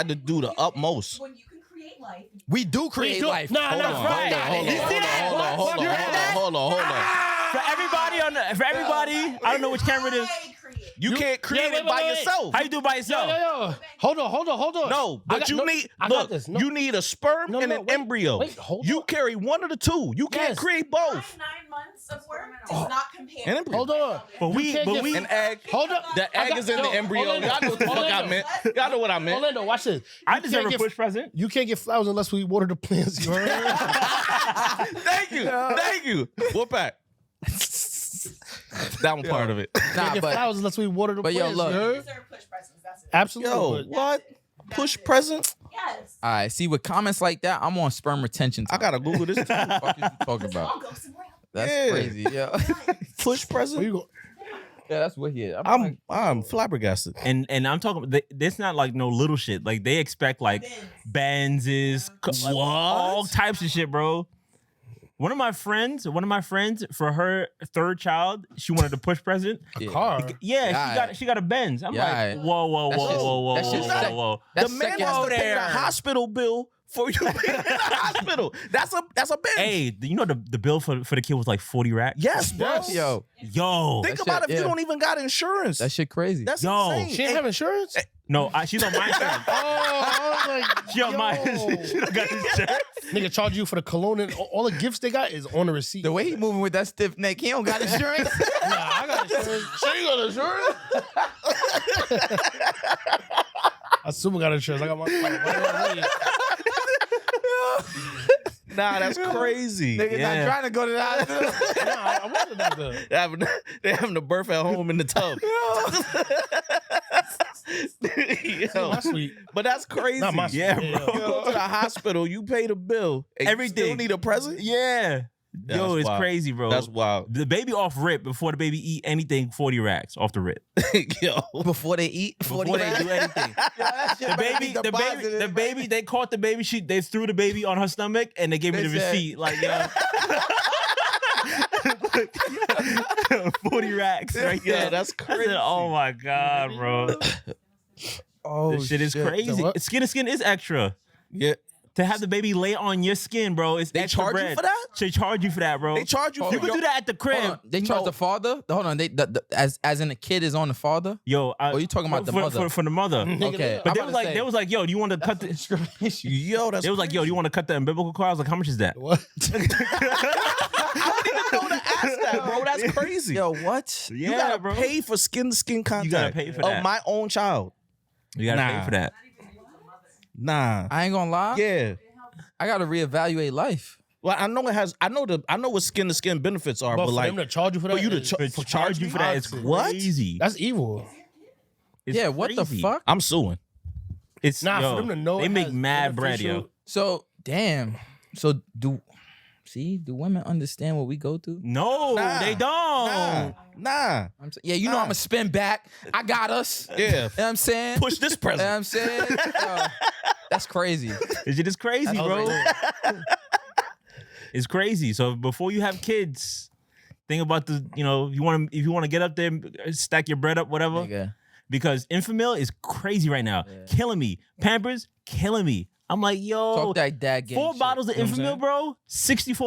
to do the utmost. When you can create life. We do create life. No, Hold no, on, right. hold on. For everybody, I don't know which camera it is. You can't create it by yourself. How you do it by yourself? Yo. Hold on. No, but you need I got this. No. you need a sperm and an wait, embryo. wait, hold you on. carry one of the two. You can't Yes. create both. 9 months of work does not compare. An embryo. Hold on. But we, can't but get- we, An egg. Hold up. The egg is in the embryo. Orlando. Y'all know what the fuck I meant. Y'all know what I meant. Orlando, watch this. I You deserve can't a get- push present. You can't get flowers unless we water the plants. You heard? Thank you. Whoop back. That one part of it. Can't Nah, get but flowers unless we water the but yo, plants. look. you You heard? deserve push presents. That's it. Absolutely. Yo, but- what? Push present? Yes. all right. See, with comments like that, I'm on sperm retention. I gotta Google this too. What the fuck is you talking Let's about? all go somewhere else. That's Yeah. crazy. Yeah. Push Where present? you go? Yeah, that's wicked. I'm like, I'm flabbergasted. And I'm talking. It's not like no little shit. Like they expect like Benzes, like, all types of shit, bro. One of my friends, for her third child, she wanted a push present. yeah. Car. Yeah, she got a Benz. I'm Yeah. like, whoa, That's just- that's just sec- whoa. That's The man second- has to pay the there. hospital bill for you being in the hospital. That's a bench. Hey, you know the bill for the kid was like 40 racks. Yes, bro. Yo, Yo, Think That about shit, if you yeah. don't even got insurance. that shit crazy. That's Yo. insane. She didn't have insurance? no, she's on my insurance. Oh, I was like, She on my. yo. She don't got insurance. Nigga charge you for the cologne and all the gifts they got is on the receipt. The way he moving with that stiff neck, he don't got insurance. Nah, I got insurance. She got insurance? I super got insurance. I got my Nah, that's crazy. Nigga Yeah. not trying to go to the hospital. Nah, I was a doctor. They're having the birth at home in the tub. Yo, My suite. but that's crazy. Not my Yeah, suite. bro. You go to the hospital, you pay the bill, and you still Everything. need a present. Yeah. That's Yo, it's wild. crazy, bro. That's wild. The baby off rip before the baby eat anything, 40 racks off the rip. Yo, Before they eat, Before they do anything. The baby, they caught the baby, they threw the baby on her stomach and they gave me They the said- receipt. Like, yo. 40 racks right yeah, there. that's I crazy. said, oh my God, bro. Oh, This shit is The crazy. what? Skin to skin is extra. Yeah, To have the baby lay on your skin, bro, it's they extra charge bread. you for that. They charge you for that, bro. They charge you. Oh, for You can your- do that at the crib. Hold on. They charge No. the father. Hold on. As in the kid is on the father. Yo, Oh, you talking about the mother? For the mother. Okay, But I'm they about was to like, say, they was like, yo, do you want to cut the? discrimination. Yo, that's. They was like, yo, do you want to cut the umbilical cord? I was like, how much is that? What? I didn't even know to ask that, bro. That's crazy. Yo, what? You gotta bro. pay for skin to skin contact. pay for of that. my own child. You gotta Nah. pay for that. Nah. I ain't gonna lie. Yeah. I gotta reevaluate life. Well, I know it has. I know what skin to skin benefits are, But but for like them to charge you for that, for you to is- To charge you for that is What? crazy. that's evil. It's Yeah, what the crazy. fuck? I'm suing. It's Nah, yo, for them to know they it make has mad bread, yo. beneficial- So damn. So do women understand what we go through? No, Nah. they don't. Nah. Yeah, you know Nah. I'm a spin back. I got us. Yeah. You know what I'm saying? Push this You know present. what I'm saying? Yo, that's crazy. This shit is crazy, That's bro. all. It's crazy. So before you have kids, think about if you want to get up there, stack your bread up, whatever. Nigga. Because Infamil is crazy right now, killing me. Pampers killing me. I'm like, yo, Talk that dad game. 4 shit. bottles of You know what I'm Infamil, saying? bro,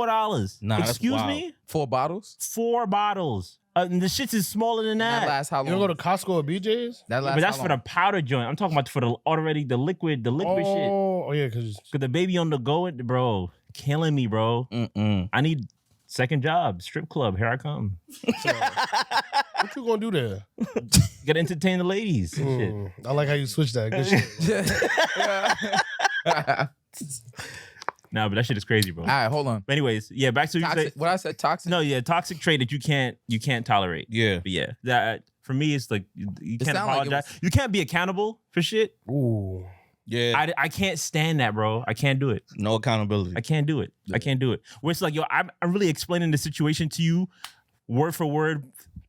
$64. Nah, that's Excuse wild. me, 4 bottles? 4 bottles. And the shits is smaller than That that. lasts how You long? don't go to Costco or BJ's? That lasts But that's how for the long? powder joint. I'm talking about for the liquid shit. Oh, yeah, because Cause the baby on the go, bro, killing me, bro. Mm-mm. I need second job, strip club. Here I come. what you gonna do there? Gotta entertain the ladies. and shit. I like how you switched that. Good shit. Nah, but that shit is crazy, bro. All right, hold on. But anyways, yeah, back to what you Toxic, say. what I said, toxic? No, yeah, toxic trait that you can't tolerate. Yeah. But yeah, that for me, it's like you can't sound like it apologize. was- You can't be accountable for shit. Ooh. Yeah. I can't stand that, bro. I can't do it. No accountability. I can't do it. I can't do it. Where it's like, yo, I'm really explaining the situation to you, word for word,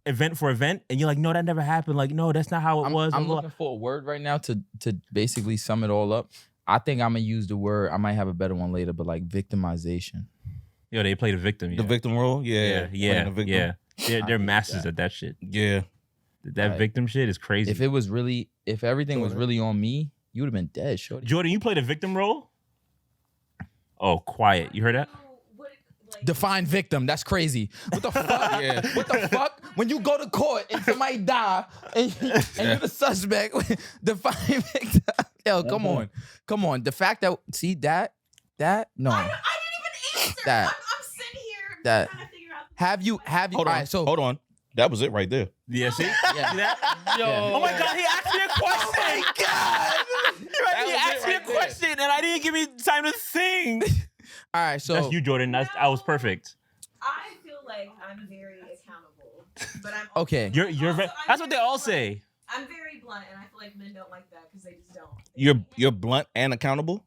event for event, and you're like, no, that never happened. Like, no, that's not how it was. I'm blah, blah. looking for a word right now to basically sum it all up. I think I'm gonna use the word. I might have a better one later, but like victimization. Yo, they play the victim. Yeah. The victim role? Yeah. Yeah, Playing yeah, the victim. yeah. They're hate masters that. at that shit. Yeah. That Right. victim shit is crazy. If everything was Jordan. really on me, you would have been dead, shorty. Jordan, you played a victim role? Oh, quiet. You heard that? Define victim. That's crazy. What the fuck? Yeah. What the fuck? When you go to court and somebody die and you're the suspect, define victim. Yo, come on. The fact that no. I didn't even answer. That- I'm sitting here that- trying to figure out. Have you? Hold on. All right, so Hold on. That was it right there. Yeah, see? Yeah. See that? Yo. Oh my God, he asked me a question. Oh my God. He was asked it me a right there. question and I didn't give me time to think. all right, so That's you, Jordan. I was perfect. I feel like I'm very accountable, but I'm Okay. That's what they all say. I'm very blunt, and I feel like men don't like that because they just don't. You're blunt and accountable.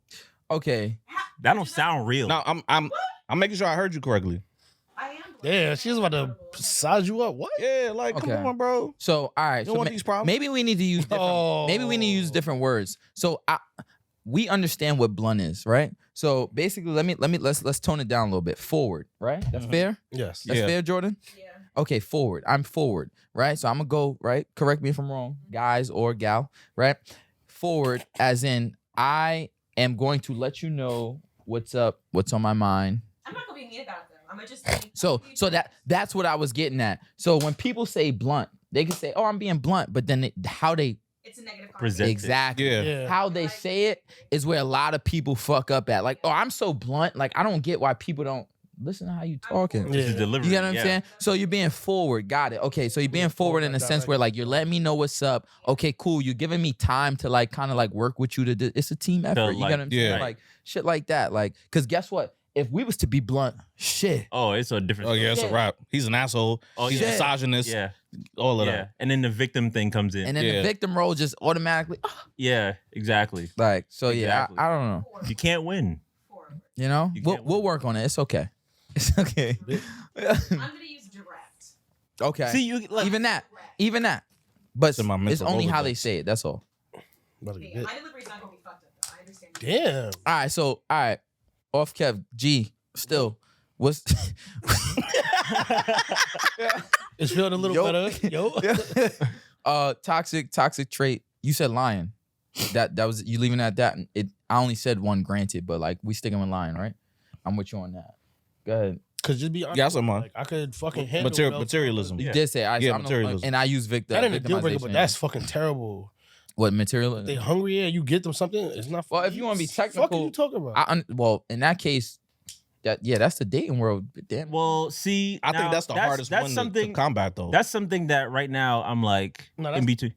okay. That don't sound real. No, I'm making sure I heard you correctly. I am. Blunt. Yeah, she's about to size you up. What? Yeah, like come Okay. on, bro. So all right. You So don't want these problems. maybe we need to use different words. So we understand what blunt is, right? So basically, let's tone it down a little bit. Forward, right? That's fair. Yes. That's Yeah. fair, Jordan. Yeah. Okay, forward. I'm forward, right? So I'm gonna go right. Correct me if I'm wrong, guys or gal, right? Forward, as in I am going to let you know what's up, what's on my mind. I'm not gonna be mean about them. I'm gonna just. Be, So that's what I was getting at. So when people say blunt, they can say, "Oh, I'm being blunt," but then how they it's a negative. Present it. exactly Yeah. Yeah. how they say it is where a lot of people fuck up at. Like, "Oh, I'm so blunt." Like, I don't get why people don't listen to how you talking. Yeah. This is delivery. You get what I'm yeah. saying? So you're being forward. Got it. Okay. So you're being forward in a sense where like you're letting me know what's up. Okay, cool. You're giving me time to like kind of like work with you to do. It's a team effort. You like- get what I'm saying? yeah. Like shit like that. Like, cause guess what? If we was to be blunt, shit. Oh, it's a different Oh yeah, it's a Yeah. wrap. He's an asshole. Oh, He's yeah. misogynist. Yeah. All of Yeah. that. And then the victim thing comes in. And then the Yeah. victim role just automatically Yeah, exactly. like. So yeah, Exactly. I don't know. You can't win. Forward. You know, You we'll can't we'll win. work on it. It's okay. It's okay. I'm gonna use direct. Okay. See, you like even that. Direct. Even that. But It's in my it's mental only how they Rolodex. say it. That's all. About to get Yeah, hit. my delivery's not gonna be fucked up though. I understand. Damn. All right. So all right. Off Kev G. Still. What's It's feeling a little Yo. better. Yo. toxic trait. You said lying. That was you leaving at that. I only said one, granted, but like we sticking with lying, right? I'm with you on that. Go ahead. Cause just be honest. Yeah, I said mine. Like I could fucking handle Materialism. You Yeah. did say I. Yeah, I'm not- materialism. and I use That ain't a deal breaker, but victimization. that's fucking terrible. what material. They hungry, yeah, you get them something. It's not. Well, if you wanna be Fuck technical, you talking about? Well, in that case, that's the dating world. Damn. well, see, I think now, that's the hardest that's one something, to combat though. That's something that right now I'm like No, in that's- between.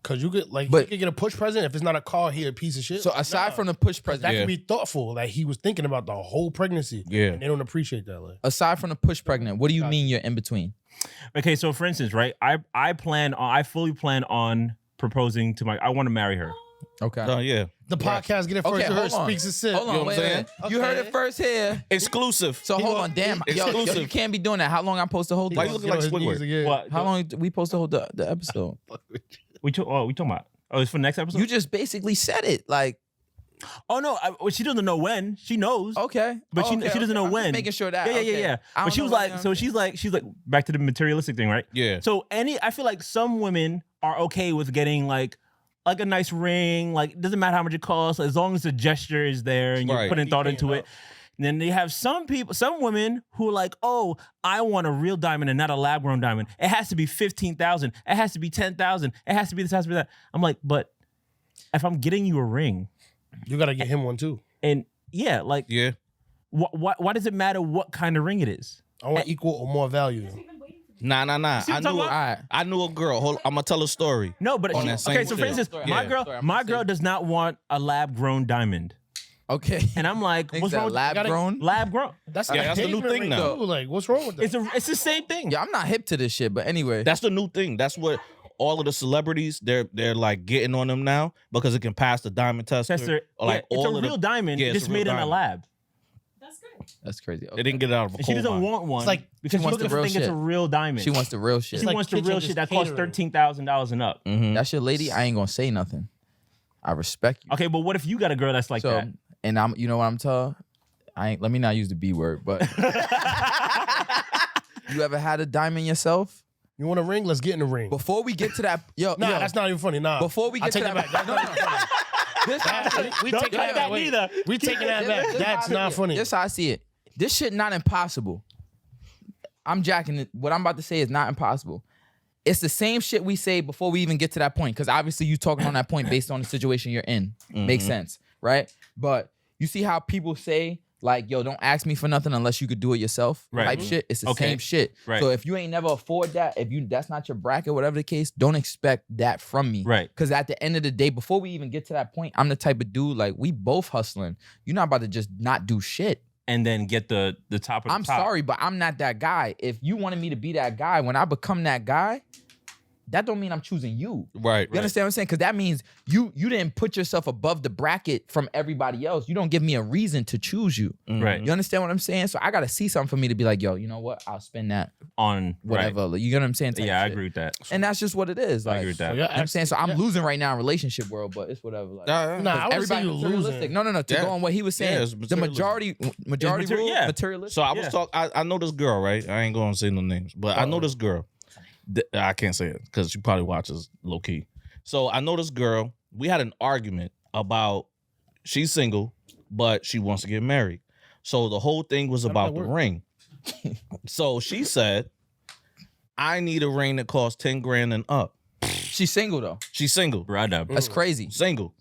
Cause you get like But- you can get a push present if it's not a car, he a piece of shit. So Like, aside nah. from the push that pregnant, Yeah. can be thoughtful. Like he was thinking about the whole pregnancy. Yeah. And they don't appreciate that. Like aside from the push pregnant, what do you mean you're in between? Okay, so for instance, right, I fully plan on proposing to I want to marry her. Okay. Yeah. the podcast get it first. Okay, You heard hold on. speaks and sip. Hold on, You know what wait I'm a saying? minute. You heard it Okay. first here. Exclusive. So hold on, damn, yo, Exclusive. you can't be doing that. How long I'm supposed to hold Why this? you looking like Squidward? What? How long we supposed to hold the episode? we talking about? Oh, it's for the next episode. You just basically said it. Like, oh no, well, she doesn't know when. She knows. okay, But she okay, doesn't know I'm just when. making sure that. Yeah. okay. I But she don't was know like, when, so she's like back to the materialistic thing, right? Yeah. So I feel like some women are okay with getting like a nice ring, like it doesn't matter how much it costs, as long as the gesture is there and you're Right. putting thought Keeping into it it. up. And then they have some women who are like, oh, I want a real diamond and not a lab grown diamond. It has to be 15,000. It has to be 10,000. It has to be this, has to be that. I'm like, but if I'm getting you a ring, You gotta get him one too. and yeah, like, Yeah. why does it matter what kind of ring it is? I want equal or more value. We've been waiting for Nah. See what I I'm knew. talking All right. I knew a girl. Hold. I'm gonna tell a story. No, but On she, that same okay. So for shit. instance, Story, my yeah. girl, Story, I'm my gonna girl say- does not want a lab grown diamond, Okay. and I'm like, Think what's that wrong with lab gotta- grown? lab grown? That's Yeah, that's the new thing now. Like, what's wrong with that? It's the same thing. Yeah, I'm not hip to this shit, but anyway. That's the new thing. That's what all of the celebrities they're like getting on them now because it can pass the diamond tester. Tester, Or like yeah, it's all a of real the, diamond, Yeah, it's just a real made in a diamond. lab. That's good. That's crazy. They didn't get it out of a And she coal doesn't mine. want one. It's like- because she she wants looking the for real think it's a shit. real diamond. She wants the real shit. She like wants the kitchen real just shit that costs catering. $13,000 and up. Mhm. That's your lady. I ain't gonna say nothing. I respect you. Okay, but what if you got a girl that's like so, that? and I'm, you know what I'm telling? Let me not use the B word, but you ever had a diamond yourself? You want a ring? Let's get in the ring. Before we get to that, yo, That's not even funny. Nah. Before we I get to take that, that back. That's not funny. We Don't taking cut that wait. neither. We taking that back. This That's how I not see it. funny. This how I see it. This shit not impossible. I'm jacking it. What I'm about to say is not impossible. It's the same shit we say before we even get to that point. Because obviously you talking on that point based on the situation you're in. Makes sense, right? But you see how people say, like, yo, don't ask me for nothing unless you could do it yourself. Right. Type shit. It's the Okay. same shit. Right. So if you ain't never afford that, that's not your bracket, whatever the case, don't expect that from me. Right. Because at the end of the day, before we even get to that point, I'm the type of dude, like, we both hustling. You're not about to just not do shit. And then get the top of the I'm top. sorry, but I'm not that guy. If you wanted me to be that guy, when I become that guy, that don't mean I'm choosing you. Right. You understand what I'm saying? Because that means you didn't put yourself above the bracket from everybody else. You don't give me a reason to choose you. Right. You understand what I'm saying? So I gotta see something for me to be like, yo, you know what? I'll spend that On whatever. Like, you get what I'm saying? Type Yeah, I shit. agree with that. And that's just what it is. Like, I agree with that. So you know what I'm saying? So I'm losing right now in relationship world, but it's whatever. Like, Nah, I would say everybody you materialistic. losing. No. To Yeah. go on what he was saying, Yeah, it's the majority material- rule, yeah. materialistic. So I was Yeah. talking. I know this girl, right? I ain't going to say no names, but I know this girl. I can't say it because she probably watches low key. So I know this girl. We had an argument about she's single, but she wants to get married. So the whole thing was about the ring. So she said, "I need a ring that costs 10 grand and up." She's single though. She's single, Right up. That's crazy. single.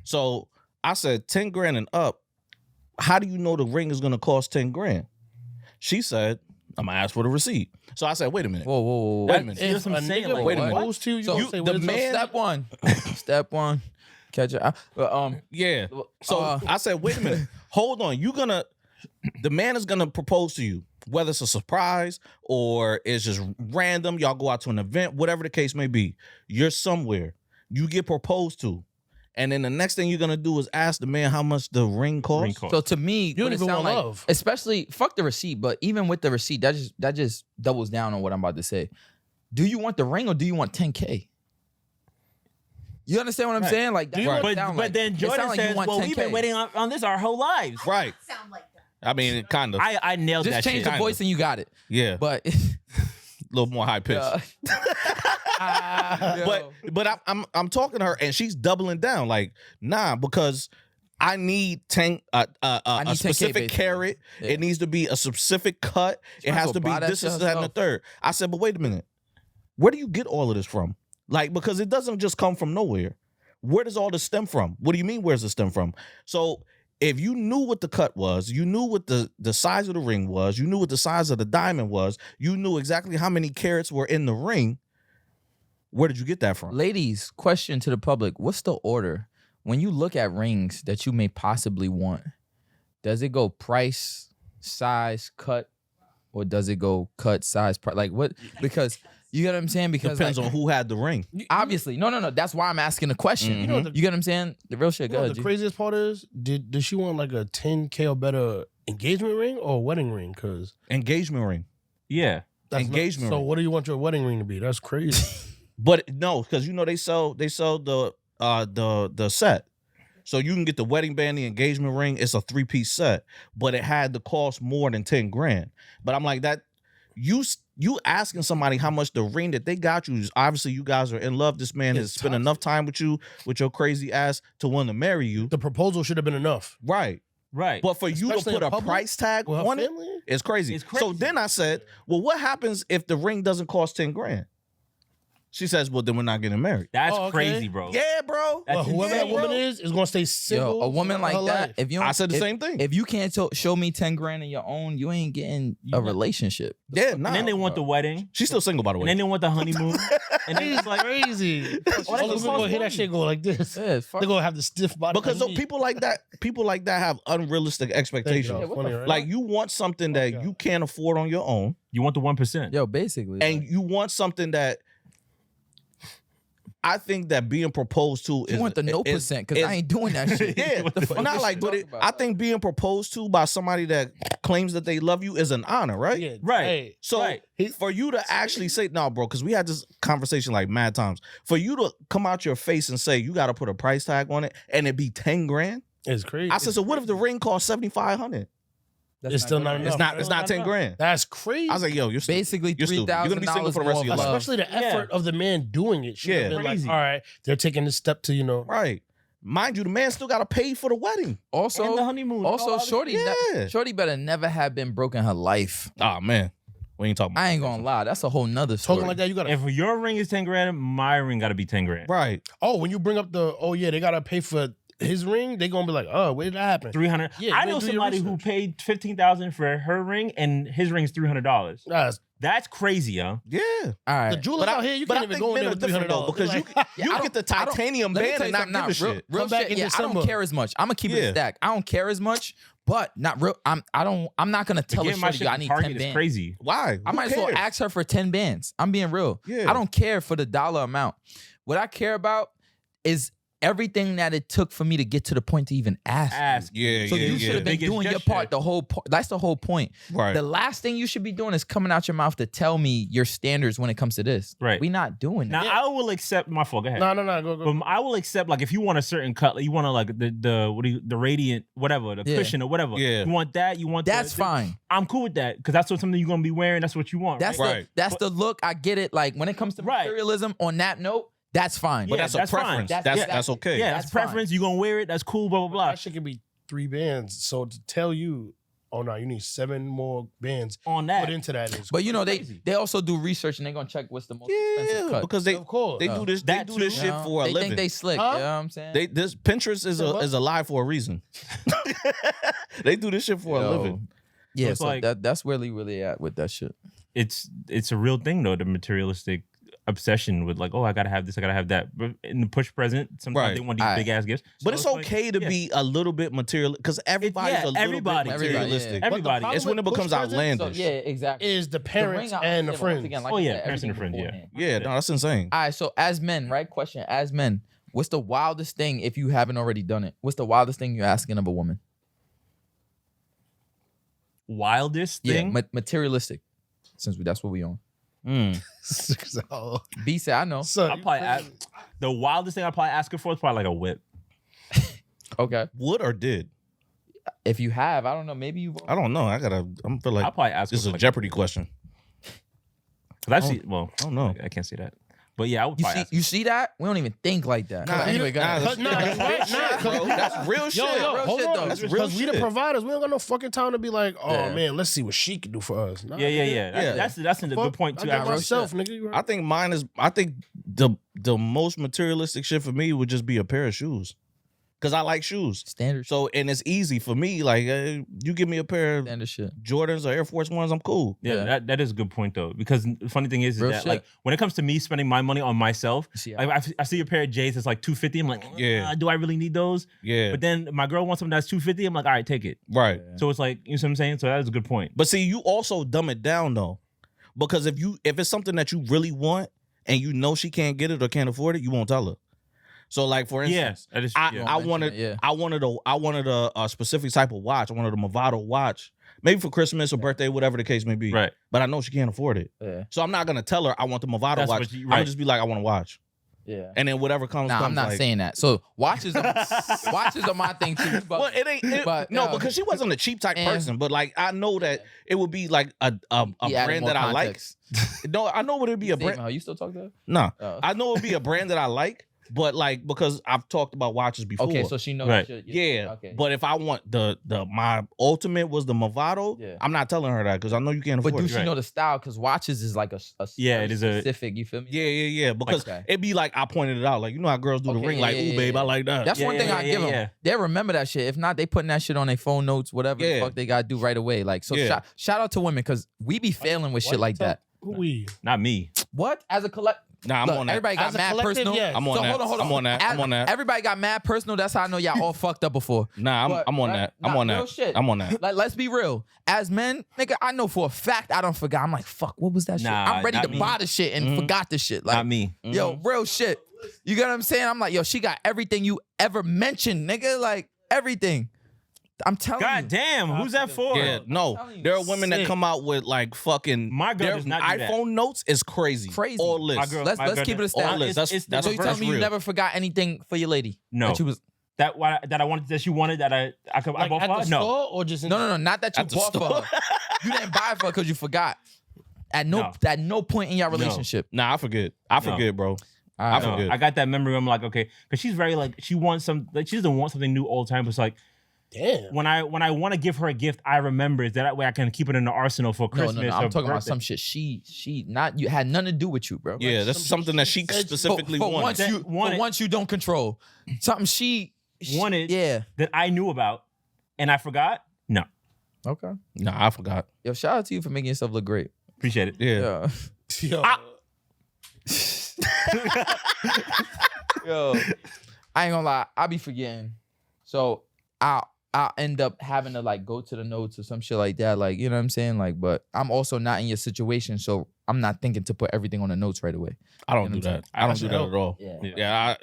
So I said, 10 grand and up. How do you know the ring is gonna cost 10 grand? She said, I'm gonna ask for the receipt. So I said, wait a minute. Whoa. Wait a minute. That's what I'm saying. Like, wait a minute. Propose to you, So gonna say, the what is man- Step one. Step one. Catch it. Yeah. So Uh, I said, wait a minute. Hold on. The man is gonna propose to you, whether it's a surprise or it's just random. Y'all go out to an event, whatever the case may be. You're somewhere. You get proposed to. And then the next thing you're gonna do is ask the man how much the ring costs. Ring cost. So to me, don't what it even sound want like, love. especially fuck the receipt, but even with the receipt, that just doubles down on what I'm about to say. Do you want the ring or do you want 10K? You understand what I'm saying? Like that's what it But sound like. then It sound Jordan like you says, want well, we've been 10K. waiting on this our whole lives. Right. Sound like that. I mean, kind of. I nailed Just that change shit. the Kinda. voice and you got it. Yeah. But A little more high pitched. yo. But I'm talking to her and she's doubling down. Like, nah, because I need 10 need a 10K specific basically. Carrot. Yeah. It needs to be a specific cut. It might as has well to be buy that this, shit that, and the herself. third. I said, but wait a minute. Where do you get all of this from? Like, because it doesn't just come from nowhere. Where does all this stem from? What do you mean, where's it stem from? So if you knew what the cut was, you knew what the size of the ring was, you knew what the size of the diamond was, you knew exactly how many carats were in the ring, where did you get that from? Ladies, question to the public: what's the order when you look at rings that you may possibly want? Does it go price, size, cut, or does it go cut, size, price? Like what? Because you get what I'm saying? Because Depends like, on who had the ring. obviously, no. That's why I'm asking the question. Mhm. You know, you get what I'm saying? The real shit. You know Go what ahead, the G. craziest part is? Did she want like a 10K or better engagement ring or a wedding ring? Because Engagement ring. Yeah. Engagement So ring. what do you want your wedding ring to be? That's crazy. But no, because you know they sell the set. So you can get the wedding band, the engagement ring. It's a 3-piece set, but it had to cost more than 10 grand. But I'm like that. You asking somebody how much the ring that they got you is obviously you guys are in love. This man has It's spent toxic. enough time with you with your crazy ass to want to marry you. The proposal should have been enough. Right. Right. But for you to Especially put in a public price tag with her on it, family? it's crazy. It's So crazy. then I said, well, what happens if the ring doesn't cost 10 grand? She says, well, then we're not getting married. That's Oh, okay. crazy, bro. Yeah, bro. That's Well, whoever insane, that woman bro. is going to stay single. Yo, a woman for like her that. life. If you, I said the if- same thing. If you can't show me 10 grand in your own, you ain't getting a relationship. Yeah, nah. And then they want the wedding. She's still single, by the And way. then they want the honeymoon. And then He's it's like, crazy. that's All just the gonna hear that shit go like this. Yeah, fuck. They're gonna have the stiff body. Because like me. people like that have unrealistic Thank you. expectations. what Funny, the right? Like you want something that God. you can't afford on your own, you want the 1%. Yo, basically. and like, you want something that I think that being proposed to you is want the no is- percent because I is- ain't doing that shit. Yeah, What the fuck not is like, she but talking it, about? I think being proposed to by somebody that claims that they love you is an honor, right? Yeah, Right. hey, So Right. for you to actually say no, bro, because we had this conversation like mad times. For you to come out your face and say you got to put a price tag on it and it be 10 grand, it's crazy. I said, so what if the ring costs 7,500? It's still not enough. It's not 10 grand. That's crazy. I was like, yo, you're stupid. Basically, You're stupid. You're gonna be single $3,000 for the rest of your more life. Especially the effort of the man doing it. Should have been like, Crazy. all right, they're taking this step to, Right. Mind you, the man still got to pay for the wedding. Also, and the honeymoon. also, Shorty, Yeah. Shorty better never have been broke in her life. Oh, man. We ain't talking about I ain't gonna lie, that's a whole nother story. talking like that. You gotta. If your ring is 10 grand, my ring got to be 10 grand. Right. Oh, when you bring up they gotta pay for his ring. They gonna be like, oh, where did that happen? 300. Yeah, I you know do your somebody who research. paid $15,000 for her ring, and his ring's $300. That's crazy, yo. Yeah. All right. The jewelers out here, you But can't I even think go in men there are with different, though, $300 because you I get the don't- titanium let me band tell and you not something, give a nah, shit. Real Come back shit, in yeah, I December. don't care as much. I'm gonna keep it Yeah. a stack. I don't care as much, but not real. I'm not gonna tell her Getting my shorty, shit yo, I from need Target 10 is bands. crazy. Why? I Who might as well cares? ask her for 10 bands. I'm being real. Yeah. I don't care for the dollar amount. What I care about is everything that it took for me to get to the point to even ask. Ask. Yeah, So yeah, you yeah. should have been Biggest doing your gesture. part the whole point. That's the whole point. Right. The last thing you should be doing is coming out your mouth to tell me your standards when it comes to this. Right. We not doing Now, that. I will accept my fault. Go ahead. No, go. But I will accept, like, if you want a certain cut, like, you want to, like, the radiant, whatever, the Yeah. cushion or whatever. Yeah. You want that. You want That's fine. I'm cool with that because that's what something you're gonna be wearing. That's what you want. That's right? the that's the look. I get it. Like when it comes to Right. materialism, on that note, that's fine. But Yeah, that's a that's fine. preference. That's- That's okay. Yeah, That's that's fine. preference. You're gonna wear it. That's cool. Blah blah blah. That shit could be 3 bands. So to tell you, oh no, you need 7 more bands On that. put into that is But you know Crazy. they also do research and they're gonna check what's the most expensive Yeah, cut. because they of course. do this That they do this too. shit You know? for a they living. think they slick. Huh? You know what I'm saying? This Pinterest is a lie for a reason. They do this shit for a Yo. living. Yeah, it's so like- that's where they really at with that shit. It's a real thing though. The materialistic obsession with like, oh, I gotta have this, I gotta have that. But in the push present, sometimes Right. they want these Aight. big ass gifts. But So it's like, okay to yeah. be a little bit material because everybody's yeah, a little everybody. bit Everybody, materialistic. yeah. But the Everybody. problem It's when it with becomes push presents outlandish. So, yeah, exactly. is the parents ring, I and the understand, but once friends. again, like Oh, you yeah, said, parents and everything friends, yeah. beforehand. Yeah, no, that's insane. All right, so as men, right? Question: as men, what's the wildest thing if you haven't already done it? What's the wildest thing you're asking of a woman? Wildest thing. Yeah, materialistic. Since that's what we on. Mm. So, B said, I know. son, I'll you probably crazy. the wildest thing I probably ask her for is probably like a whip. Okay. Would or did? If you have, I don't know. Maybe you've. I don't know. I'm feel I'll like probably ask her this is for a like, Jeopardy question. 'cause I've seen, well, I don't know. I can't say that. But yeah, I would You probably see, ask. you see that? We don't even think like that. Nah, Anyway, go ahead. that's real shit, bro. That's real shit. Yo, real hold shit, on. though. That's real Because we the shit. providers. We don't got no fucking time to be like, oh Yeah. man, let's see what she can do for us. Nah, Yeah. Yeah. That's a good fuck, point too. I got Afro. myself, nigga. You I think mine is. I think the most materialistic shit for me would just be a pair of shoes, because I like shoes. Standard shit. So and it's easy for me. Like you give me a pair of Standard shit. Jordans or Air Force Ones, I'm cool. Yeah, Yeah. that is a good point though. Because the funny thing is Real that shit. like when it comes to me spending my money on myself, You see, like I see a pair of J's that's like $250. I'm like, Yeah. do I really need those? Yeah, But then my girl wants something that's $250. I'm like, all right, take it. right. So it's like, you know what I'm saying? So that is a good point. But see, you also dumb it down though, because if it's something that you really want and you know she can't get it or can't afford it, you won't tell her. So like for instance, That is. I yeah. wanted yeah. I wanted a specific type of watch. I wanted a Movado watch, maybe for Christmas or birthday, whatever the case may be. Right. But I know she can't afford it, Yeah. so I'm not gonna tell her I want the Movado That's watch. what you- I'm right. gonna just be like I want a watch, Yeah. and then whatever comes. Nah, comes I'm not like, saying that. So watches are my thing too. But Well, it ain't. But, no, uh, because she wasn't a cheap type and- person. But like, I know that it would be like a he added brand more that I like. context. No, I know it would be a Saving brand. her. You still talk to her? No, Oh. I know it would be a brand that I like. But like, because I've talked about watches before. Okay, so she knows. Right. Shit. Yeah, Okay. but if I want the my ultimate was the Movado, Yeah. I'm not telling her that because I know you can't But afford do it. she Right. know the style? Because watches is like a Yeah, very it is a- specific. You feel me? Yeah. Because Okay. it'd be like I pointed it out, like you know how girls do the Okay, ring, yeah, like yeah, ooh yeah, babe, yeah. I like that. That's Yeah, one thing yeah, I yeah, give them. yeah. They remember that shit. If not, they putting that shit on their phone notes, whatever Yeah. the fuck they gotta do right away. Like, so Yeah. shout out to women because we be failing with Why shit you like tell- that. Who we? Not me. What? As a collect, Nah, I'm look, on that. everybody got As a mad collective, personal. yes. I'm on So that. hold on. I'm on that. I'm on that. Everybody got mad personal. That's how I know y'all all fucked up before. Nah, But, I'm on right? that. I'm Nah, on real that. shit. I'm on that. Like, let's be real. As men, nigga, I know for a fact I don't forget. I'm like, fuck, what was that shit? Nah, I'm ready not to me. buy the shit and Mhm. forgot the shit. Like, Not me. yo, real shit. You get what I'm saying? I'm like, yo, she got everything you ever mentioned, nigga. Like, everything. I'm telling God you. damn, who's that for? Yeah, no. telling you, There are women that sick. come out with like fucking My girl their does not do that. iPhone notes is crazy. Crazy. All My list. girl- Let's my let's girl keep it a does- stat. All list. That's it's the that's So you tell reverse. me you real. never forgot anything for your lady? No. That you was that I wanted that she wanted that I could I Like bought at for the her? No. store or just in No, not that you At the bought for store. her. You didn't buy it for her because you forgot. At no point in your relationship. Nah, I forget, bro. I No, forget. I got that memory. I'm like, okay, because she's very like she wants she doesn't want something new all the time. But it's like Damn. when I want to give her a gift, I remember it. That way I can keep it in the arsenal for Christmas. No. or I'm talking about birthday. some shit. She not you had nothing to do with you, bro. Yeah, that's some something that she said she- specifically for wanted. once you don't control something she Wanted. Yeah. that I knew about and I forgot. No, Okay. Nah, I forgot. Yo, shout out to you for making yourself look great. appreciate it. Yeah. Yeah. Yo, Yo, I ain't gonna lie, I'll be forgetting. So I'll end up having to like go to the notes or some shit like that. Like, you know what I'm saying? Like, but I'm also not in your situation, so I'm not thinking to put everything on the notes right away. I don't You do know that. I don't do that at all. Yeah. Yeah,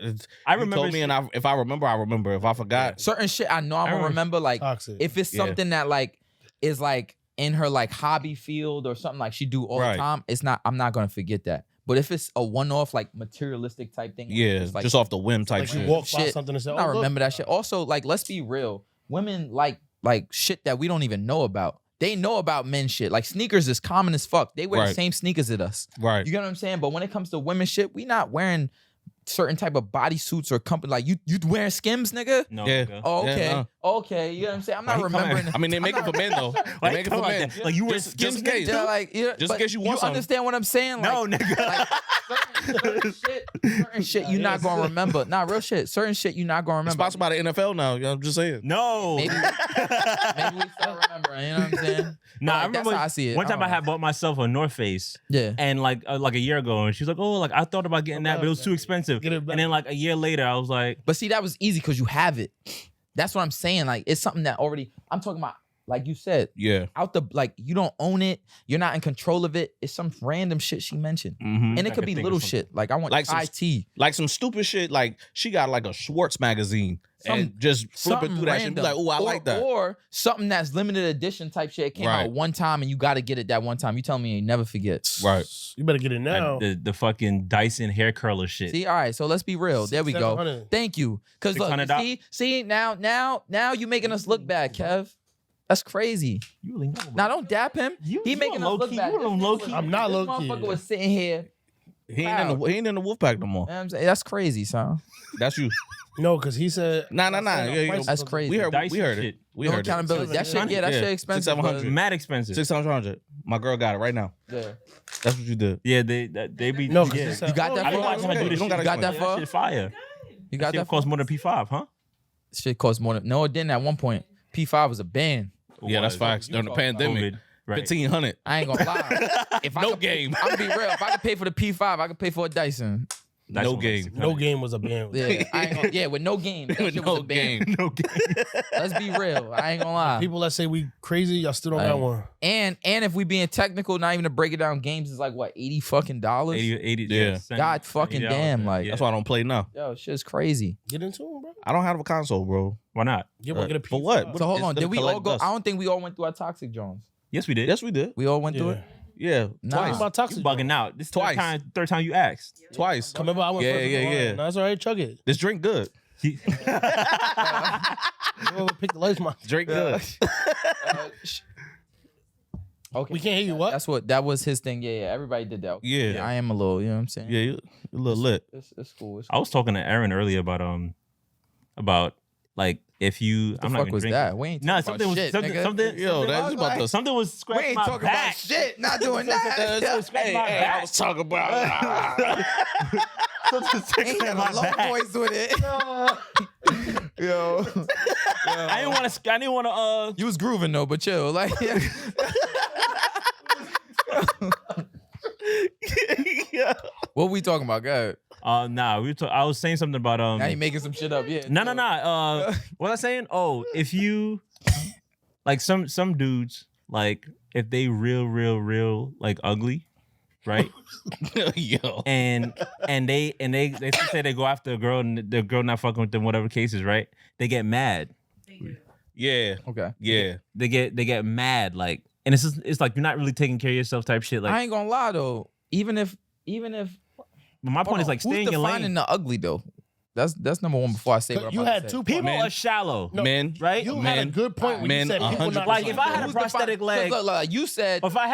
I you remember told me, and if I remember, I remember. If I forgot, Certain shit I know I'm I gonna remember- remember. Like, toxic. if it's Yeah. something that like is like in her like hobby field or something like she do all Right. the time, I'm not gonna forget that. But if it's a one-off like materialistic type thing, yeah, it's like, just off the whim type like you shit. walk by Shit. something and say, I "Oh, look." remember that shit. Also, like, let's be real. Women like shit that we don't even know about. They know about men shit. Like sneakers is common as fuck. They wear the Right. same sneakers as us. Right. You get what I'm saying? But when it comes to women shit, we not wearing certain type of bodysuits or company. Like you wearing Skims, nigga? No, Yeah. nigga. Oh, Yeah, okay. no. Okay. You know what I'm saying? I'm Why not he coming- remembering. I mean, they make it for men though. They Why make it you for talking men. like that? Like you wear Just Skims, in case. Yeah, like, yeah, Just in but case you want you something. understand what I'm saying? Like, No, nigga. like, certain shit you're not gonna remember. Nah, real shit. Certain shit you're not gonna It's remember. sponsored by the NFL now. You know, I'm just saying. No. Maybe we start remembering. You know what I'm saying? Nah, I Like, remember that's how I see it. one time don't I had bought myself a North Face, Yeah. and like a year ago, and she's like, "Oh, like I thought about getting that, but it was too expensive." Get it back. And then like a year later, I was like, But see, that was easy because you have it. That's what I'm saying. Like, it's something that already, I'm talking about, like you said, Yeah. out the, like, you don't own it. You're not in control of it. It's some random shit she mentioned. Mm-hmm. And I it could could be think of little something. shit. Like, I want Like some- IT. Like some stupid shit. Like she got like a Schwartz magazine and just flipping Something through that shit. And be like, random. oh, I like that. Or something that's limited edition type shit. It came Right. out one time and you got to get it that one time. You tell me you never forget. Right. You better get it now. the fucking Dyson hair curler shit. See, all right. So let's be real. There we go. 700. Thank you. Because look, $600. see, now you making us look bad, Kev. That's crazy. You really know. Now don't dap him. You- He you making a us look low-key- bad. you a This nigga low-key- was- I'm not this low-key. motherfucker was sitting here. He ain't in the Wolfpack no more. You know what I'm saying? That's crazy, son. That's you. No, because he said, Nah. Yeah. That's crazy. We heard Dyson it. shit. We No heard it. accountability. That shit, yeah, that Yeah. shit expensive. 600-700. Mad expensive. 600. My girl got it right now. but- Yeah. That's what you did. Yeah, they be. No, because yeah. he said, You got that I be for watching her do You this don't shit. gotta You got explain. that That for? shit fire. You got That that shit cost more than P5, huh? Shit cost more than. No, it didn't at one point. P5 was a band. Yeah, that's facts. During the pandemic, COVID. Right. 1,500. I ain't gonna lie. If I No could- game. I'm gonna be real. If I could pay for the P5, I could pay for a Dyson. That's No what game. makes it no funny. game was a band. Yeah, I ain't gonna, yeah, with no game. That With shit no was a band. game. No game. Let's be real. I ain't gonna lie. People that say we crazy, y'all still don't Hey. got one. And if we being technical, not even to break it down, games is like what, $80 80, Yeah. God fucking $80, damn, like- yeah. That's why I don't play now. Yo, shit's crazy. Get into them, bro. I don't have a console, bro. Why not? Get one, get a For P5. what? So hold It's on, gonna did we all collect go? dust. I don't think we all went through our Toxic Jones. Yes, we did. Yes, we did. We all went through Yeah. it. Yeah, Nah. twice. About toxic. You bugging out. This is Twice. Third time you asked. Twice. Come remember, I went Yeah, first. yeah, yeah. No, that's all right. Chug it. This drink good. Go pick the lights, man. Drink good. Okay. We can't hear you. What? That was his thing. Yeah, everybody did that. Yeah. I am a little, you know what I'm saying? Yeah, you a little lit. It's cool. It's I was talking to Aaron earlier about like if you. What the I'm not fuck even was drinking. that? We ain't No, talking something about was shit, something. nigga. Something. Yo, something, that's about to. something was We scratching ain't my talking back. about shit. Not doing that. Scratch my back. was talking about. Something Ain't scratching got my a long back. voice with it. Yo. I didn't want to. You was grooving though, but chill. Like, what we talking about? Go ahead. Nah. I was saying something about Now you making some shit up. Yeah. No. What was I saying? Oh, if you like some dudes, like if they real like ugly, right? Yo. and they say they go after a girl and the girl not fucking with them, whatever cases, right? They get mad. Yeah. Okay. Yeah. They get mad, like, and it's like you're not really taking care of yourself, type shit. Like, I ain't gonna lie though. Even if but my point is like who's stay in your defining lane. the ugly though? That's number one before I say what I'm You about had to say. 2 People points. are shallow, No, Men, right? You had a men, good point when men, you said people 100%. not Like if I had a Who's the prosthetic fi- leg, look, you said if I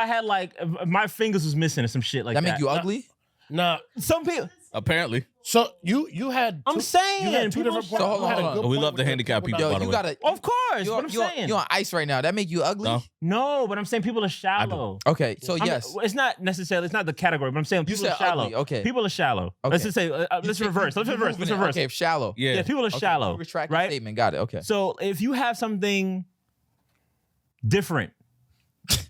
had like if my fingers was missing or some shit like that that. make you ugly. Nah. Some people. apparently. So you had. I'm saying, you had two people different are points. shallow. You had a Hold on, good hold on. We point love with the the handicapped people, not- by Yo, the you way. gotta. Of course, You're, what I'm saying. you're on ice right now. That make you ugly? No. No, but I'm saying people are shallow. Okay, so I mean, yes. it's not necessarily. It's not the category, but I'm saying You people are said shallow. ugly, okay. People are shallow. Okay. Let's just say. Let's reverse. Let's reverse. Let's reverse. Okay, shallow. Yeah. Yeah, people are Okay, shallow. you retract your right? statement. Got it. Okay. So if you have something different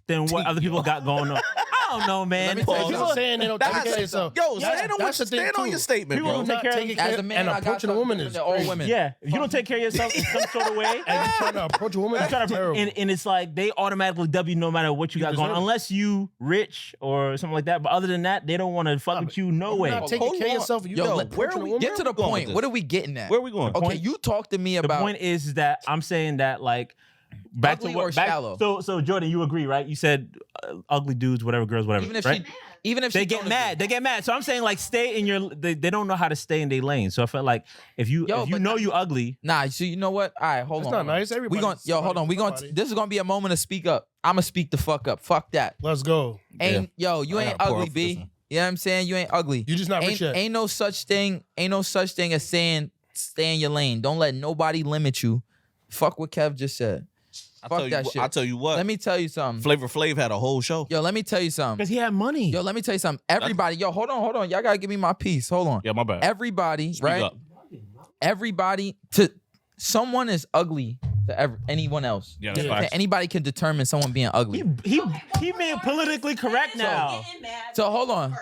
than what other people got going on, I don't know, man. Let me tell you People something. saying they don't take care of themselves. Yo, Yeah, stand on that's the thing, stand on too. your statement, People bro. don't Not take care of taking As care a man, and I got approaching a something woman different is than all crazy. women. Yeah, if you don't take care of yourself in some sort of way, And you trying to approach a woman, you try that's to, terrible. and it's like they automatically W no matter what you got going, deserve it. unless you rich or something like that. But other than that, they don't want to fuck with you no You're way. not taking Hold care of on. yourself. You Yo, know, where approaching are a we- woman. Get to the going with point. this? What are we getting at? Where are we going? Okay, point- you talk to me The about. point is that I'm saying that like back Ugly to what or back, shallow? So Jordan, you agree, right? You said ugly dudes, whatever, girls, whatever, even if right? even if They she get don't mad. agree. They get mad. So I'm saying like stay in your. They don't know how to stay in their lane. So I felt like if you Yo, if you but know that- you ugly, Nah, so you know what? All right, hold That's on. not hold on. nice. We Everybody's gon' yo, hold on. We somebody, going this is gonna be a moment to speak up. I'ma speak the fuck up. Fuck that. Let's go. Ain't yo, you I ain't gotta pour ugly, up for this B. one. You know what I'm saying? You ain't ugly. You just not rich yet. Ain't no such thing. Ain't no such thing as saying stay in your lane. Don't let nobody limit you. Fuck what Kev just said. Fuck that shit. I'll tell you what. Let me tell you something. Flavor Flav had a whole show. Yo, let me tell you something. because he had money. Yo, let me tell you something. Everybody, yo, hold on. Y'all gotta give me my piece. Hold on. Yeah, my bad. Everybody, Speak right? up. Everybody to someone is ugly to anyone else. Yeah, that's Yeah. facts. Anybody can determine someone being ugly. He being politically correct now. So hold on.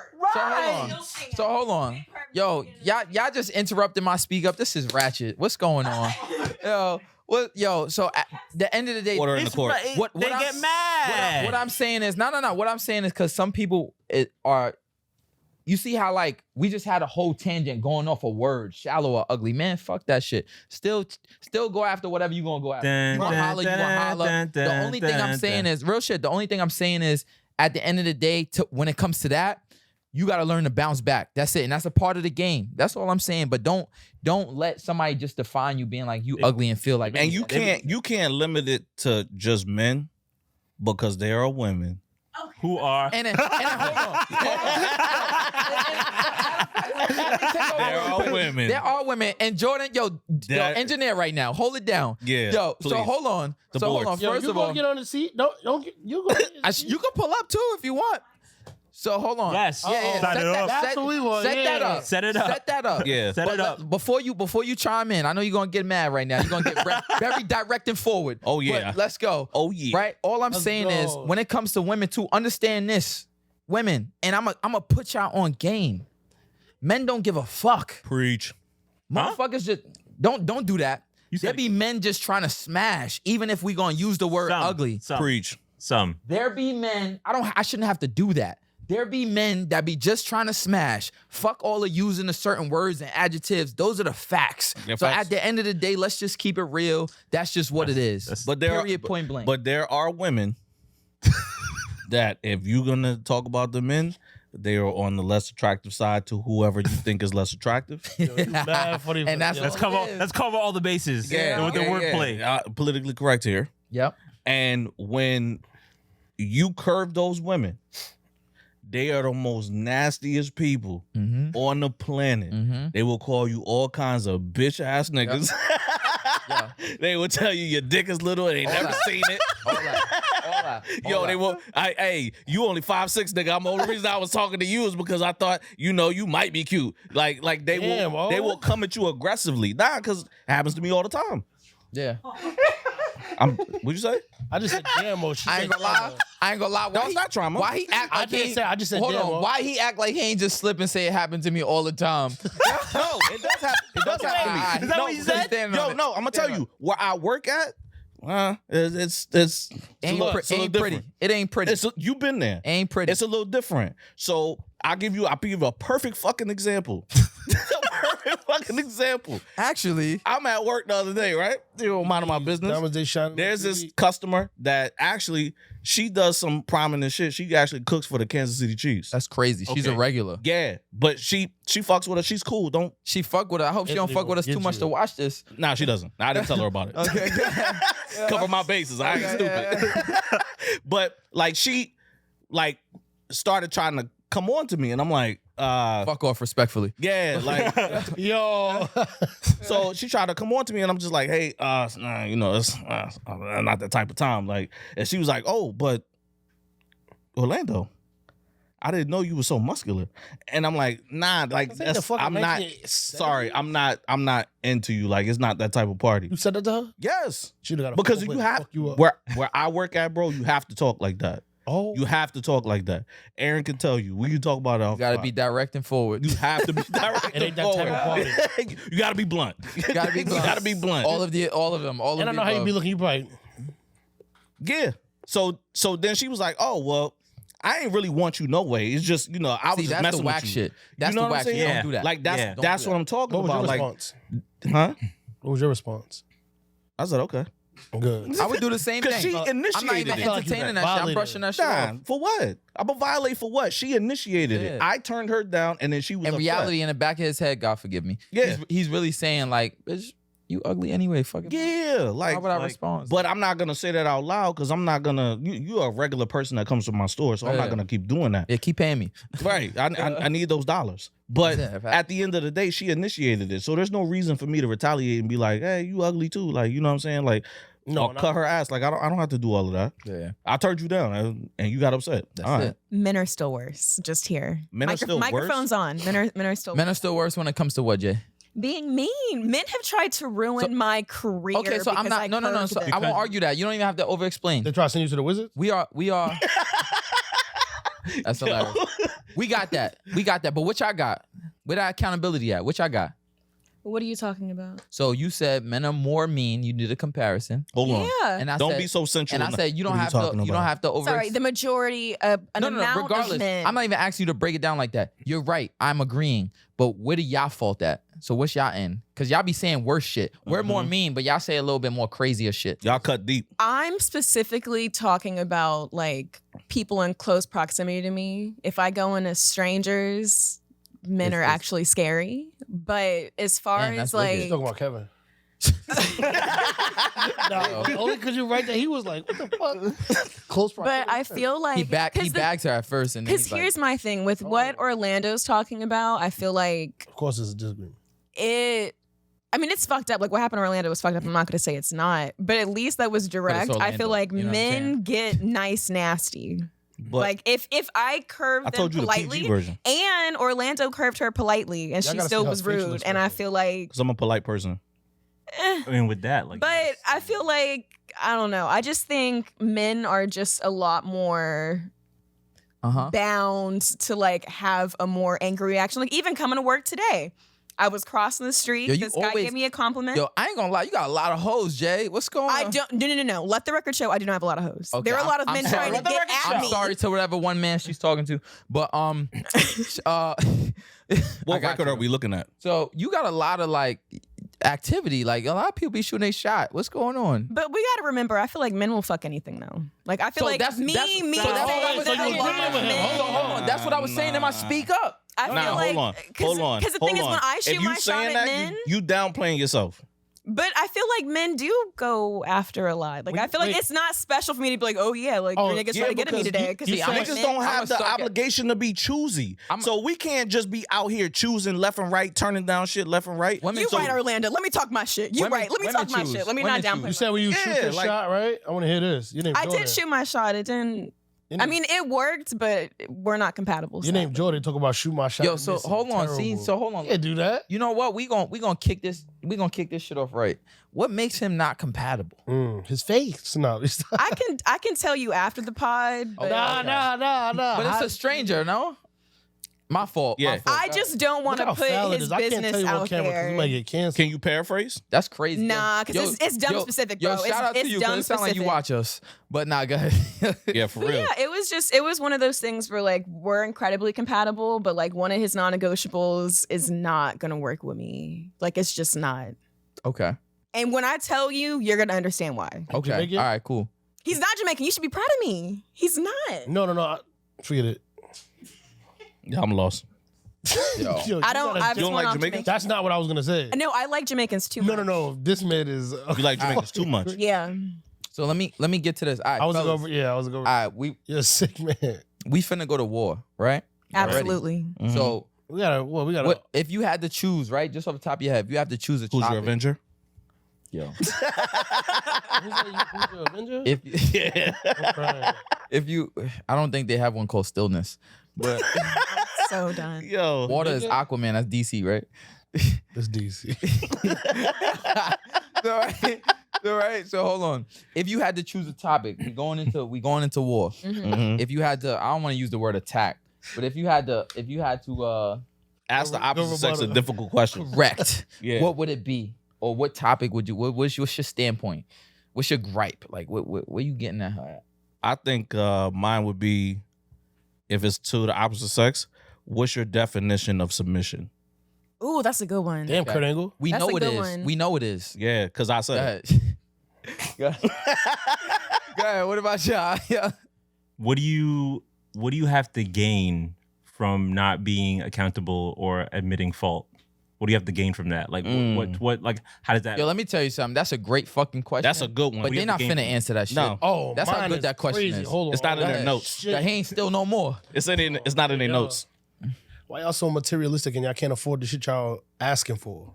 So hold on. Yo, y'all just interrupted my speak up. This is ratchet. What's going on? So at the end of the day, Order in the court. What they I'm- get mad. what I'm saying is no. What I'm saying is because some people are. You see how like we just had a whole tangent going off a word, shallow or ugly. Man, fuck that shit. Still go after whatever you gonna go after. Dun, You wanna dun, holler, you wanna dun, holler. dun, The dun, only thing I'm dun, saying dun. is real shit. The only thing I'm saying is at the end of the day, when it comes to that, you gotta learn to bounce back. That's it, and that's a part of the game. That's all I'm saying. But don't let somebody just define you being like you ugly and feel like. And you can't limit it to just men because there are women. Who are And then hold on. There are women. There are women. And Jordan, yo, engineer right now. Hold it down. Yeah, Yo, please. so hold on. The Hold on. boards. Yo, First you of gonna all, get on the seat? Don't get, you go. you can pull up too if you want. So hold on. Yes. Yeah. Set it up. That's what we want. Set that yeah. up. Set it up. Set that up. Yeah. Set it up. Before you chime in, I know you're gonna get mad right now. You're gonna get very direct and forward. Oh, yeah. But let's go. Oh, yeah. Right. All I'm Let's saying is go. when it comes to women too, understand this. Women, and I'm gonna put y'all on game. Men don't give a fuck. Preach. Motherfuckers just don't do that. You There said- be men just trying to smash, even if we gonna use the word ugly. Preach. Some. There be men. I shouldn't have to do that. There be men that be just trying to smash. Fuck all of using the certain words and adjectives. Those are the facts. They're So facts. at the end of the day, let's just keep it real. That's just what it is. But there Period, point blank. But there are women that if you're gonna talk about the men, they are on the less attractive side to whoever you think is less attractive. Yo, you mad funny. And that's- yo. Let's cover all the bases. with the wordplay. Politically correct here. Yep. And when you curve those women, they are the most nastiest people on the planet. They will call you all kinds of bitch ass niggas. Yeah. They will tell you your dick is little and they never seen it. All that. Yo, they will. Hey, you only 5'6", nigga. The only reason I was talking to you is because I thought you might be cute. Like they Damn, will. They will come at you aggressively. Nah, because it happens to me all the time. Yeah. What'd you say? I just said damn. I ain't gonna lie. Why No, it's not trauma. Why he act like didn't he? say- I just said hold damn, on. bro. Why he act like he ain't just slip and say it happened to me all the time? No, it does happen. It does happen to me. Alright, Is that No, what you said? stand on Yo, it. no, I'm gonna tell you where I work at. It's a Ain't, little ain't different. pretty. It ain't pretty. You've been there. Ain't pretty. It's a little different. So I'll give you a perfect fucking example. A perfect fucking example. Actually, I'm at work the other day, right? You know, minding my business. Diamonds they shine. There's this customer that actually she does some prominent shit. She actually cooks for the Kansas City Chiefs. That's crazy. She's a Okay. regular. Yeah, but she fucks with her. She's cool. Don't. She fuck with her. I hope she don't Anthony fuck with will us too get much you. to watch this. Nah, she doesn't. I didn't tell her about it. Okay. Cover my bases. I ain't stupid. But like she like started trying to come on to me, and I'm like, Fuck off respectfully. yeah, like Yo. so she tried to come on to me, and I'm just like, hey, nah, you know, it's not that type of time. Like, and she was like, oh, but Orlando, I didn't know you were so muscular. And I'm like, nah, like This ain't the that's, fucking I'm not 1970s. sorry, I'm not into you. Like, it's not that type of party. You said that to her? Yes. She'd have got a Because full you plate to have fuck you up. where I work at, bro, you have to talk like that. Oh. You have to talk like that. Aaron can tell you. We can talk about it. You gotta be direct and forward. You have to be direct. It ain't that type of party. You gotta be blunt. You gotta be blunt. You gotta be blunt. all of them. All and of I the know how you above. be looking. You probably. Yeah. So then she was like, "Oh well, I ain't really want you no way. It's just I was See, just that's messing the whack with you. shit. That's You know the what I'm whack shit. saying? Don't do that. Like that's Yeah. Don't that's do what that. I'm talking What was your about. Like, response? huh? What was your response? I said okay. Good. I would do the same Because thing. she I'm not initiated even it. feel like you entertaining that shit. I'm violated brushing it. that shit Nah, off. for what? I'm a violate for what? She initiated it. Yeah. I turned her down, and then she was In upset. reality, in the back of his head, God forgive me. Yeah. He's really saying like, bitch, you ugly anyway. Fucking. Yeah, like, How would I like- respond? but I'm not gonna say that out loud because I'm not gonna. You're a regular person that comes to my store, so I'm Yeah. not gonna keep doing that. Yeah, keep paying me. Right. I need those dollars. But Yeah, if I- at the end of the day, she initiated it. So there's no reason for me to retaliate and be like, hey, you ugly too. Like, you know what I'm saying? Like, No, or cut her ass. Like, I don't have to do all of that. Yeah, I turned you down and you got upset. that's All right. it. Men are still worse. Just here. Men are still worse? Microphones on. Men are still Men are still worse when it comes to what, Jay? being mean. Men have tried to ruin my career. Okay, so I'm because not. I No. curved So them. I won't argue that. You don't even have to over explain. They try to send you to the Wizards? We are. That's hilarious. We got that. But what y'all got? Where that accountability at? What y'all got? What are you talking about? So you said men are more mean. You did a comparison, Hold on. Yeah. and I Don't said, be so sensual. and I said you don't What are have you to. talking You don't about? have to over. Sorry, the majority of an amount Regardless, of men. I'm not even asking you to break it down like that. You're right. I'm agreeing. But where do y'all fault at? So what's y'all in? Because y'all be saying worse shit. We're more mean, but y'all say a little bit more crazier shit. Y'all cut deep. I'm specifically talking about like people in close proximity to me. If I go into strangers, men are It's- actually scary. But as far Damn, as that's wicked. He's like talking about Kevin. No, only because you're right there. He was like, what the fuck? Close proximity. but I feel like He 'cause the- bags her at first, and then Because he's like, here's my thing with what Orlando's talking about. I feel like Of course, it's a disagreement. it's fucked up. Like what happened to Orlando was fucked up. I'm not going to say it's not, but at least that was direct. I Orlando, feel like you know what I'm men saying? get nice nasty. But like if I curved I them told you the politely, PG version and Orlando curved her politely, and Y'all she gotta still see her was facial rude. And I expression. feel like, because I'm a polite person. eh. I mean, with that, like, But yes. I feel like I don't know. I just think men are just a lot more bound to like have a more angry reaction. Like even coming to work today, I was crossing the street. Yo, you This guy always- gave me a compliment. yo, I ain't gonna lie, you got a lot of hoes, Jay. What's going on? I don't. No. Let the record show I do not have a lot of hoes. Okay, There are a lot of I'm men sorry. trying to Let the get record at I'm me. sorry to whatever one man she's talking to, but What record are we looking at? So you got a lot of like activity. Like a lot of people be shooting a shot. What's going on? But we got to remember, I feel like men will fuck anything though. Like I feel So like that's- me so that's what I was saying saying. that a lot agreeing of with him. men. Hold on. That's what I was saying in my speak up. I feel Nah, like hold on. Because the thing is, when I shoot if you my shot saying at that, men, you downplaying yourself. but I feel like men do go after a lot. Like I feel like wait. it's not special for me to be like, oh yeah, like your niggas yeah, trying to get at me because today. you- Because see, I'm Niggas men- don't I'm have a the sucker. obligation to be choosy. So we can't just be out here choosing left and right, turning down shit left and right. Women- you so- right, Orlando. Let me talk my shit. You Women- right. Let me women talk my choose. shit. Let me Women not choose. downplay. You said when you shoot Yeah, your like- shot, right? I want to hear this. Your name I Jordan. did shoot my shot. It didn't. Your I name- mean, it worked, but we're not compatible. your name sadly. Jordan. Talk about shoot my shot. Yo, and so miss it. hold on. See, Terrible. so hold on. You can't do that. You know what? We gonna kick this. We gonna kick this shit off right. What makes him not compatible? His face. No. I can tell you after the pod. But Nah. But it's a stranger, no? My fault. Yeah. My fault. I just don't want Look to how put foul it his is. I can't tell business you on out camera because there. you might get canceled. Can you paraphrase? That's crazy. Nah, 'cause it's dumb specific, Yo, bro. shout out to It's you dumb because it sounds like you specific. watch us. But nah, go ahead. Yeah, for But real. yeah, it was one of those things where like we're incredibly compatible, but like one of his non-negotiables is not gonna work with me. Like it's just not. Okay. And when I tell you, you're gonna understand why. Okay. Jamaican? All right. Cool. He's not Jamaican. You should be proud of me. He's not. No. Forget it. Yeah, I'm lost. Yo. Yo, I don't. I you don't like Jamaicans? Jamaicans? That's not what I was gonna say. No, I like Jamaicans too much. No. This man is. You like Jamaicans too much. Yeah. So let me get to this. All right, I was fellas. over. Yeah, I was over. All right, You're a sick man. we finna go to war, right? Absolutely. Mhm. So We gotta. what if you had to choose, right? Just off the top of your head, if you have to choose a Who's topic, your Avenger? Yo. Who's your Avenger? If Yeah. I'm crying. if you, I don't think they have one called Stillness, but So done. Yo. water is Aquaman. That's DC, right? It's DC. All right. So hold on. If you had to choose a topic, we going into war. Mhm. If you had to, I don't want to use the word attack, but if you had to Ask the opposite sex a rebuttal. difficult question. correct, Yeah. what would it be, or what topic would you? What's your standpoint? What's your gripe? Like, what you getting at her at? I think mine would be, if it's to the opposite sex, what's your definition of submission? Ooh, that's a good one. Damn, Okay. Kurt Angle. We That's know a it good is. one. We know it is. Yeah, because I Go said ahead. Go ahead. Go ahead. What about y'all? Yeah. What do you have to gain from not being accountable or admitting fault? What do you have to gain from that? Like what like how does that Yo, let me tell you something. That's a great fucking question. that's a good one. But do you they're have not to finna gain? answer that shit. No. Oh, That's how mine good is that question crazy. is. Hold on. It's not in Go their ahead. notes. That he ain't still no more. It's not in their Yo. notes. Why y'all so materialistic and y'all can't afford the shit y'all asking for?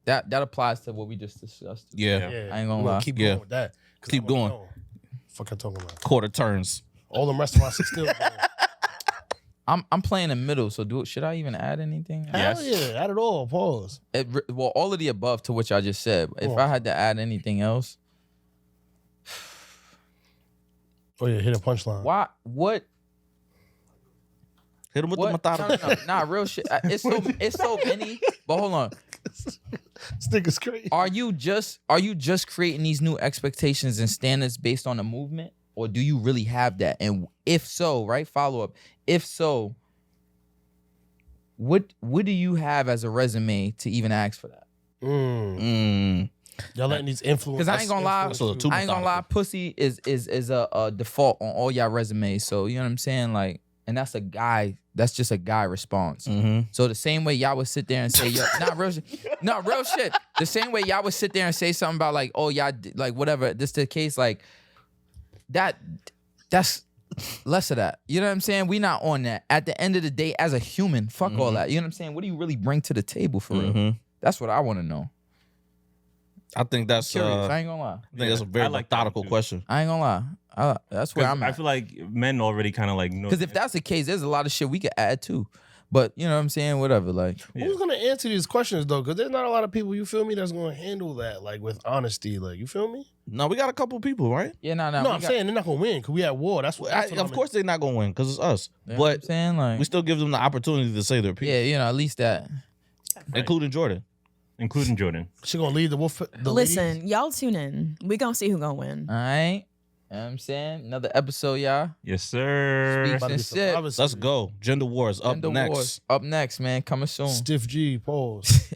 That applies to what we just discussed. Yeah. Yeah. I ain't gonna We're lie. Keep Yeah. going with that. 'Cause Keep I wanna going. know. Fuck, I'm talking about. Quarter turns. All them restaurants are still going. I'm playing in middle, so should I even add anything? Yes. Hell yeah, add it all. Pause. Well, all of the above to which I just said. If Oh. I had to add anything else, Oh yeah, hit a punchline. what? Hit him with What? the No, methodical. nah, real shit. It's so many. But hold on. This nigga's crazy. Are you just creating these new expectations and standards based on the movement, or do you really have that? And if so, right? Follow up. If so, what do you have as a resume to even ask for that? Y'all letting these influences. Because I ain't gonna lie, That's a little too I ain't gonna lie, pussy is a default on all y'all resumes. So you know what I'm saying? Like, and that's a guy. That's just a guy response. Mm-hmm. So the same way y'all would sit there and say, yo, real shit. The same way y'all would sit there and say something about like, oh, y'all, like whatever. This the case, like that's less of that. You know what I'm saying? We not on that. At the end of the day, as a human, fuck all that. You know what I'm saying? What do you really bring to the table for real? That's what I want to know. I think that's Curious. I I ain't gonna lie. think that's a very I like that methodical too. question. I ain't gonna lie. That's where 'Cause I'm I at. feel like men already kind of like know. Because if that's the case, there's a lot of shit we could add too. But you know what I'm saying? Whatever. Like, Who's gonna answer these questions though? Because there's not a lot of people, you feel me, that's gonna handle that like with honesty. Like, you feel me? No, we got a couple people, right? yeah, no. No, I'm saying they're not gonna win because we at war. That's what. That's what Of course they're not gonna win because it's us. You know what I'm But saying? Like, we still give them the opportunity to say their piece, yeah, you know, at least that. including Jordan. including Jordan. she gonna lead the wolf. The Listen, ladies? y'all tune in. We gonna see who gonna win. All right. You know what I'm saying? Another episode, y'all. Yes, sir. Speak. About to be Shit. some privacy. Let's go. Gender wars up Gender next. Wars up next, man. Coming soon. Stiff G. Pause.